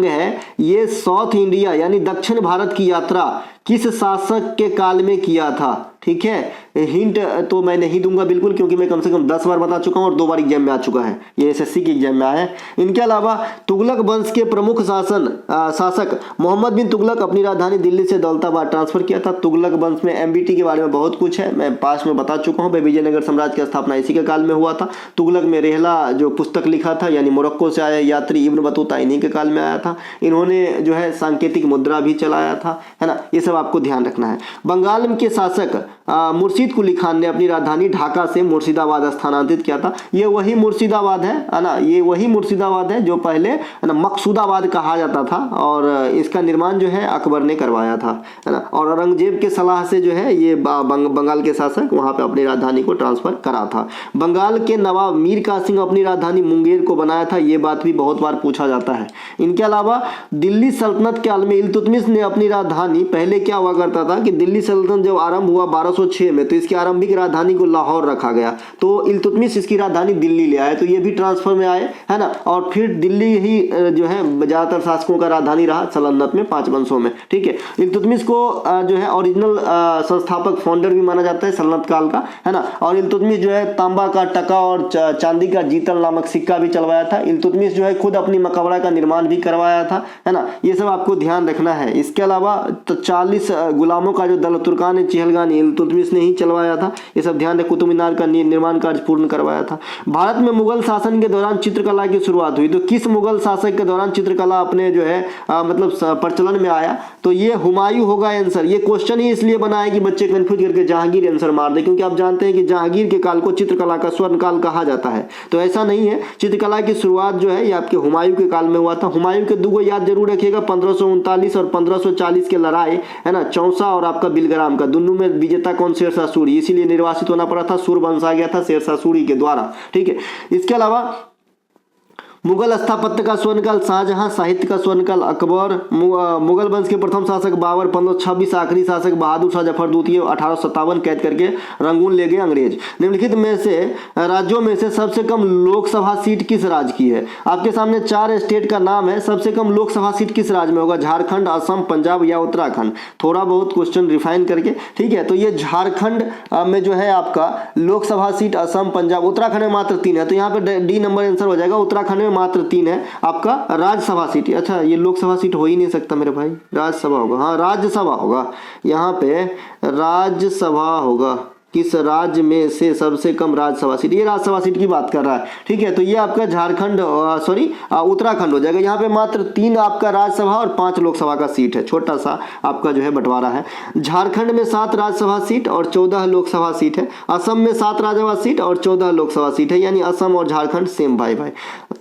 है, ये साउथ इंडिया यानी दक्षिण भारत की यात्रा किस शासक के काल में किया था, ठीक है। हिंट तो मैं नहीं दूंगा बिल्कुल, क्योंकि मैं कम से कम 10 बार बता चुका हूं और 2 बार एग्जाम में आ चुका है, ये एसएससी के एग्जाम में आया है। इनके अलावा तुगलक वंश के प्रमुख शासक मोहम्मद बिन तुगलक अपनी राजधानी दिल्ली से दौलताबाद ट्रांसफर किया था। तुगलक वंश में एमबीटी के बारे में बहुत कुछ है, मैं पास में बता चुका हूँ। विजयनगर साम्राज्य की स्थापना इसी के काल में हुआ था। तुगलक में रेहला जो पुस्तक लिखा था, यानी मोरक्को से आया यात्री इब्न बतूता इन्हीं के काल में आया था। इन्होंने जो है सांकेतिक मुद्रा भी चलाया था, है ना। ये सब आपको ध्यान रखना है। बंगाल के शासक मुर्शिद कुली खान ने अपनी राजधानी ढाका से मुर्शिदाबाद स्थानांतरित किया था। ये वही मुर्शिदाबाद है ना, ये वही मुर्शिदाबाद है जो पहले है ना मकसूदाबाद कहा जाता था, और इसका निर्माण जो है अकबर ने करवाया था, है ना। और औरंगजेब के सलाह से जो है ये बंगाल के शासक वहां पे अपनी राजधानी को ट्रांसफर करा था। बंगाल के नवाब मीर कासिम अपनी राजधानी मुंगेर को बनाया था, ये बात भी बहुत बार पूछा जाता है। इनके अलावा दिल्ली सल्तनत काल में इल्तुतमिश ने अपनी राजधानी, पहले क्या हुआ करता था कि दिल्ली सल्तनत जब आरंभ हुआ 1206 में, तो इसकी आरंभिक राजधानी को लाहौर रखा गया, तो इल्तुतमिश इसकी राजधानी दिल्ली ले आए, तो ये भी ट्रांसफर में आए, है ना। और फिर दिल्ली ही जो है ज्यादातर शासकों का राजधानी रहा सल्तनत में 5 वंशों में, ठीक है। इल्तुतमिश को जो है ओरिजिनल संस्थापक फाउंडर भी माना जाता है सल्तनत काल का, है ना। और इल्तुतमिश जो है तांबा का टका और चांदी का जीतल नामक सिक्का भी चलवाया था। इल्तुतमिश जो है खुद अपनी मकबरा का निर्माण भी करवाया था, है ना। ये सब आपको ध्यान रखना है। इसके अलावा 40 42 गुलामों का जो दल तुर्कान चहलगानी इल्तुतमिश ने ही चलवाया था। ये सब ध्यान रहे। कुतुब मीनार का निर्माण कार्य पूर्ण करवाया था। भारत में मुगल शासन के दौरान चित्रकला की शुरुआत हुई, तो किस मुगल शासक के दौरान चित्रकला अपने जो है मतलब प्रचलन में आया? तो ये हुमायूं होगा आंसर। ये क्वेश्चन ही इसलिए बना है कि बच्चे कंफ्यूज करके जहांगीर आंसर मार दे, क्योंकि आप जानते हैं कि जहांगीर के काल को चित्रकला का स्वर्ण काल कहा जाता है। तो ऐसा नहीं है, चित्रकला की शुरुआत जो है ये आपके हुमायूं के काल में हुआ था। हुमायूं के दो याद जरूर रखिएगा, 1539 और 1540 के लड़ाई है ना, चौसा और आपका बिलग्राम का, दोनों में विजेता कौन? शेरशाह सूरी। इसीलिए निर्वासित होना पड़ा था, सूरवंश आ गया था शेरशाह सूरी के द्वारा। ठीक है। इसके अलावा मुगल स्थापत्य का स्वर्णकाल शाहजहां, साहित्य का स्वर्णकाल अकबर, मुगल वंश के प्रथम शासक बाबर 1526, आखिरी शासक बहादुर शाह जफर द्वितीय 1857 कैद करके रंगून ले गए अंग्रेज। निम्नलिखित में से राज्यों में से सबसे कम लोकसभा सीट किस राज्य की है? आपके सामने 4 स्टेट का नाम है, सबसे कम लोकसभा सीट किस राज्य में होगा? झारखंड, असम, पंजाब या उत्तराखंड? थोड़ा बहुत क्वेश्चन रिफाइन करके। ठीक है, तो ये झारखंड में जो है आपका लोकसभा सीट, असम, पंजाब, उत्तराखंड में मात्र 3 है, तो यहाँ पे डी नंबर आंसर हो जाएगा। उत्तराखंड में मात्र 3 है आपका राज्यसभा सीट। अच्छा, ये लोकसभा सीट हो ही नहीं सकता मेरे भाई, राज्यसभा होगा। हाँ, राज्यसभा होगा, यहाँ पे राज्यसभा होगा। किस राज्य में से सबसे कम राज्यसभा सीट? ये राज्यसभा सीट की बात कर रहा है। ठीक है, तो ये आपका झारखंड उत्तराखंड हो जाएगा। यहाँ पे मात्र 3 आपका राज्यसभा और 5 लोकसभा का सीट है, छोटा सा आपका जो है बंटवारा है। झारखंड में 7 राज्यसभा सीट और 14 लोकसभा सीट है। असम में 7 राज्यसभा सीट और 14 लोकसभा सीट है, यानी असम और झारखंड सेम भाई भाई।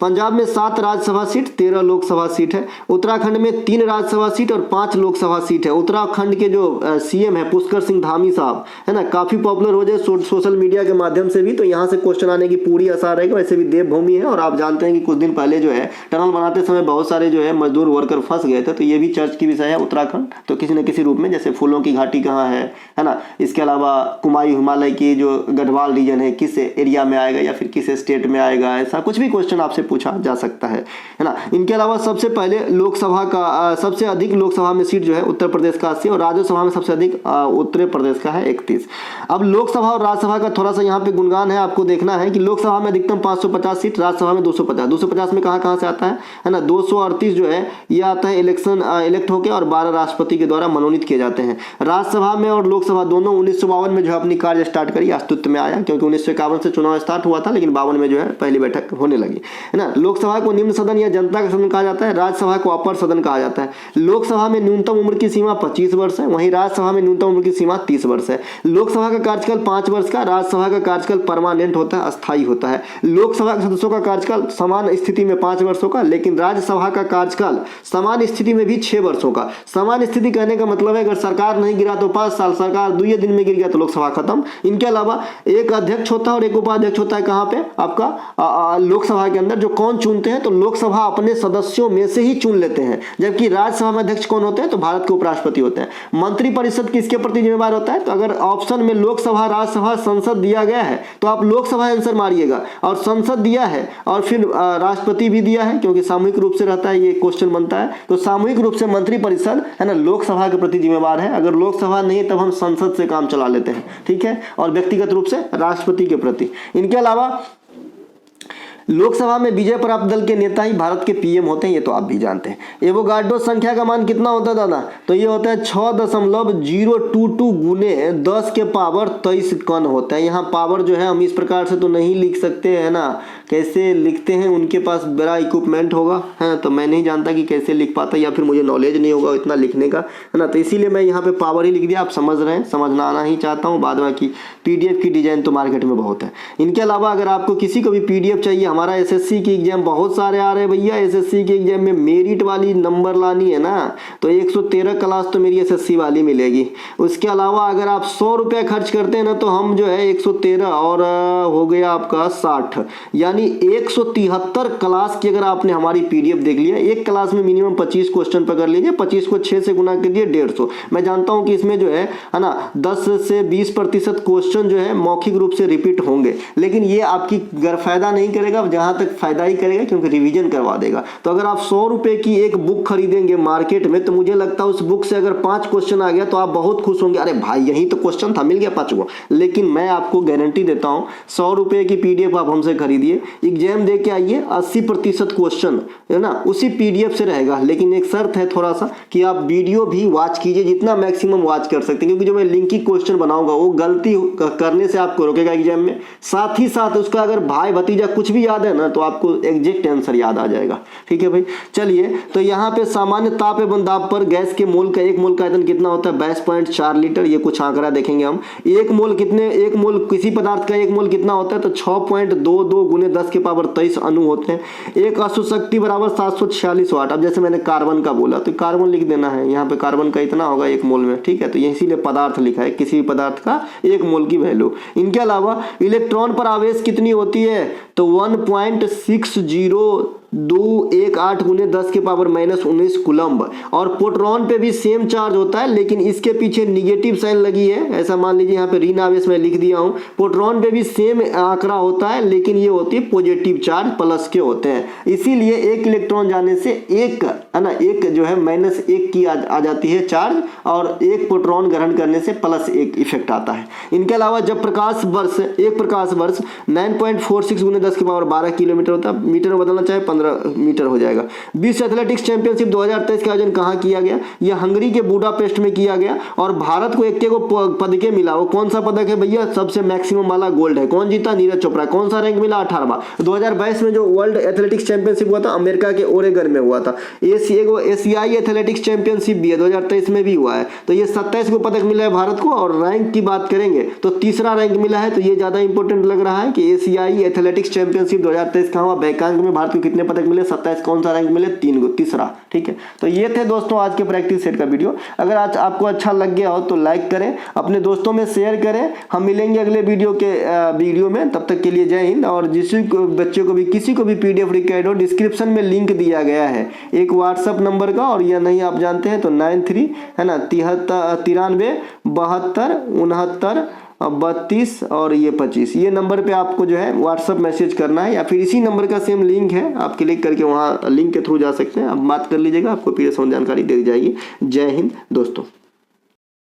पंजाब में 7 राज्यसभा सीट, 13 लोकसभा सीट है। उत्तराखंड में 3 राज्यसभा सीट और 5 लोकसभा सीट है। उत्तराखंड के जो सीएम है पुष्कर सिंह धामी साहब, है ना, काफी हो जाए सोशल मीडिया के माध्यम से भी, तो यहाँ से क्वेश्चन आने की पूरी आसार रहेगा। वैसे भी देवभूमि है और आप जानते हैं कि कुछ दिन पहले जो है टनल बनाते समय बहुत सारे जो है मजदूर वर्कर फंस गए थे, तो ये भी चर्च की विषय है उत्तराखंड। तो किसी न किसी रूप में, जैसे फूलों की घाटी कहाँ है ना, इसके अलावा कुमायूं हिमालय की जो गढ़वाल रीजन है किस एरिया में आएगा या फिर किस स्टेट में आएगा, ऐसा कुछ भी क्वेश्चन आपसे पूछा जा सकता है ना। इनके अलावा सबसे पहले लोकसभा का सबसे अधिक लोकसभा में सीट जो है उत्तर प्रदेश का 80 और राज्यसभा में सबसे अधिक उत्तर प्रदेश का है 31। अब लोकसभा और राज्यसभा का थोड़ा सा यहाँ पे गुणगान है, आपको देखना है कि लोकसभा में अधिकतम 550 सीट, राज्यसभा में 250। 250 में कहाँ से आता है ना, 238 जो है ये आता है इलेक्ट होके और 12 राष्ट्रपति के द्वारा मनोनीत किए जाते हैं। राज्यसभा में और लोकसभा दोनों 1952 में जो है अपनी कार्य स्टार्ट करी, अस्तित्व में आया, क्योंकि 1951 से चुनाव स्टार्ट हुआ था, लेकिन 52 में जो है पहली बैठक होने लगी, है ना। लोकसभा को निम्न सदन या जनता का सदन कहा जाता है, राज्यसभा को अपर सदन कहा जाता है। लोकसभा में न्यूनतम उम्र की सीमा 25 वर्ष है, वहीं राज्यसभा में न्यूनतम उम्र की सीमा 30 वर्ष है। लोकसभा का कार्यकाल 5 वर्ष का, राज्यसभा का कार्यकाल परमानेंट होता है, अस्थायी होता है। लोकसभा के सदस्यों का कार्यकाल समान स्थिति में 5 वर्षों का, लेकिन राज्यसभा का कार्यकाल समान स्थिति में भी 6 वर्षों का। समान स्थिति कहने का मतलब है अगर सरकार नहीं गिरा तो 5 साल, सरकार 2 दिन में गिर गया तो लोकसभा खत्म। इनके अलावा एक अध्यक्ष होता है और एक उपाध्यक्ष होता है, कहाँ पे आपका लोकसभा के अंदर। जो कौन चुनते हैं, तो लोकसभा अपने सदस्यों में से ही चुन लेते हैं, जबकि राज्यसभा में अध्यक्ष कौन होते हैं, तो भारत के उपराष्ट्रपति होते हैं। मंत्रिपरिषद किसके प्रति जिम्मेदार होता है, तो अगर ऑप्शन में लोकसभा, राज्यसभा, संसद दिया गया है तो आप लोकसभा आंसर मारिएगा, और संसद दिया है और फिर राष्ट्रपति भी दिया है, क्योंकि सामूहिक रूप से रहता है, ये क्वेश्चन बनता है। तो सामूहिक रूप से मंत्रिपरिषद है ना लोकसभा के प्रति जिम्मेदार है। अगर लोकसभा नहीं तब हम संसद से काम चला लेते हैं, ठीक है, और व्यक्तिगत रूप से राष्ट्रपति के प्रति। इनके अलावा लोकसभा में विजय प्राप्त दल के नेता ही भारत के पीएम होते हैं, ये तो आप भी जानते हैं। एवोगाड्रो संख्या का मान कितना होता है दादा, तो ये होता है 6.022 गुने 10 के पावर 23 कण होता है। यहाँ पावर जो है हम इस प्रकार से तो नहीं लिख सकते है ना, कैसे लिखते हैं, उनके पास बड़ा इक्विपमेंट होगा, है, तो मैं नहीं जानता कि कैसे लिख पाता, या फिर मुझे नॉलेज नहीं होगा इतना लिखने का, है ना, तो इसीलिए मैं यहाँ पे पावर ही लिख दिया। आप समझ रहे हैं, समझना आना ही चाहता हूँ, बाद में की पीडीएफ की डिजाइन तो मार्केट में बहुत है। इनके अलावा अगर आपको किसी को भी पीडीएफ चाहिए, हमारा एसएससी की एग्जाम बहुत सारे आ रहे हैं भैया, एसएससी की एग्जाम में मेरिट वाली नंबर लानी है ना, तो 113 क्लास तो मेरी एसएससी वाली मिलेगी। उसके अलावा अगर आप 100 रुपये खर्च करते हैं ना, तो हम जो है 113 और हो गया आपका 60, यानी 173 क्लास की अगर आपने हमारी पीडीएफ देख लिया, एक क्लास में मिनिमम 25 क्वेश्चन पकड़ लीजिए, 25 को 6 से गुना कीजिए 150। मैं जानता हूं कि इसमें जो है ना 10 से 20% क्वेश्चन जो है मौखिक रूप से रिपीट होंगे, लेकिन ये आपकी फायदा नहीं करेगा, मतलब जहाँ तक फायदा ही करेगा, क्योंकि रिवीजन करवा देगा। तो अगर आप 100 रुपए की एक बुक खरीदेंगे मार्केट में, तो मुझे लगता है उस बुक से अगर 5 क्वेश्चन आ गया तो आप बहुत खुश होंगे, अरे भाई यही तो क्वेश्चन था, मिल गया 5 को। लेकिन मैं आपको गारंटी देता हूँ 100 रुपए की पीडीएफ आप हमसे खरीदिए, एग्जाम दे के आइए, 80% क्वेश्चन है ना उसी पीडीएफ से रहेगा। लेकिन एक शर्त है थोड़ा सा कि आप वीडियो भी वॉच कीजिए, जितना मैक्सिमम वॉच कर सकते हैं, क्योंकि जो मैं लिंक की क्वेश्चन बनाऊंगा वो गलती करने से आपको रोकेगा एग्जाम में। साथ ही साथ उसका अगर भाई भतीजा कुछ भी याद है ना तो आपको एग्जैक्ट आंसर याद आ जाएगा। ठीक है भाई, चलिए। तो यहाँ पे सामान्य ताप एवं दाब पर गैस के मोल का 1 मोल का आयतन कितना होता है? 22.4 लीटर। ये कुछ आंकड़ा देखेंगे हम। 1 मोल किसी पदार्थ का 1 मोल कितना होता है? तो 6.22 गुने 10 के पावर 23 अणु होते हैं। एक अशुद्ध शक्ति बराबर 746 वाट। अब जैसे मैंने कार्बन का बोला तो कार्बन लिख देना है, यहाँ पे कार्बन का इतना होगा 1 मोल में। ठीक है, तो इसीलिए पदार्थ लिखा है, किसी भी पदार्थ का 1 मोल की वैल्यू। इनके अलावा इलेक्ट्रॉन पर आवेश कितनी होती है? तो 1.6028 गुने 10 के पावर -19 कूलम्ब। और प्रोटॉन पे भी सेम चार्ज होता है, लेकिन इसके पीछे निगेटिव साइन लगी है, ऐसा मान लीजिए यहाँ पे ऋण आवेश में लिख दिया हूँ। प्रोटॉन पे भी सेम आंकड़ा होता है, लेकिन ये होती है पॉजिटिव चार्ज, प्लस के होते हैं। इसीलिए एक इलेक्ट्रॉन जाने से एक है ना, एक जो है -1 की आ जाती है चार्ज, और एक प्रोटॉन ग्रहण करने से +1 इफेक्ट आता है। इनके अलावा जब एक प्रकाश वर्ष 9.46 गुने 10 के पावर 12 किलोमीटर होता है, मीटर में बदलना चाहे 15 मीटर हो जाएगा। विश्व एथलेटिक्स चैंपियनशिप 2023 का आयोजन कहाँ किया गया? यह हंगरी के बुडापेस्ट में किया गया, और भारत को 21 पदक मिला। वो कौन सा पदक है भैया? सबसे मैक्सिमम वाला गोल्ड है। कौन जीता? नीरज चोपड़ा। कौन सा रैंक मिला? 18वां। 2022 में जो वर्ल्ड एथलेटिक्स चैंपियनशिप हुआ था अमेरिका के ओरेगन में हुआ था। एशियाई एथलेटिक्स चैंपियनशिप भी है 2023 में भी हुआ है। तो ये 27 को पदक मिला है भारत को। और रैंक की बात करेंगे तो 3रा रैंक मिला है। तो ये ज्यादा इंपॉर्टेंट लग रहा है कि एशियाई एथलेटिक्स चैंपियनशिप 2023 कहाँ हुआ? बैंकॉक में। भारत को कितने पदक मिले? 27। कौन सा रैंक मिले? 3 को, 3रा। ठीक है, तो ये थे दोस्तों आज के प्रैक्टिस सेट का वीडियो। अगर आज आपको अच्छा लग गया हो तो लाइक करें, अपने दोस्तों में शेयर करें। हम मिलेंगे अगले वीडियो में, तब तक के लिए जय हिंद। और जिस बच्चे को भी किसी को भी पीडीएफ रिक्वायर्ड हो, डिस्क्रिप्शन में लिंक दिया गया है एक व्हाट्सएप नंबर का, और यह नहीं आप जानते हैं तो 93 है ना 93 72 69 32 और ये 25, ये नंबर पे आपको जो है व्हाट्सअप मैसेज करना है, या फिर इसी नंबर का सेम लिंक है, आप क्लिक करके वहाँ लिंक के थ्रू जा सकते हैं। आप बात कर लीजिएगा, आपको पीडीएफ जानकारी दे दी जाएगी। जय हिंद दोस्तों।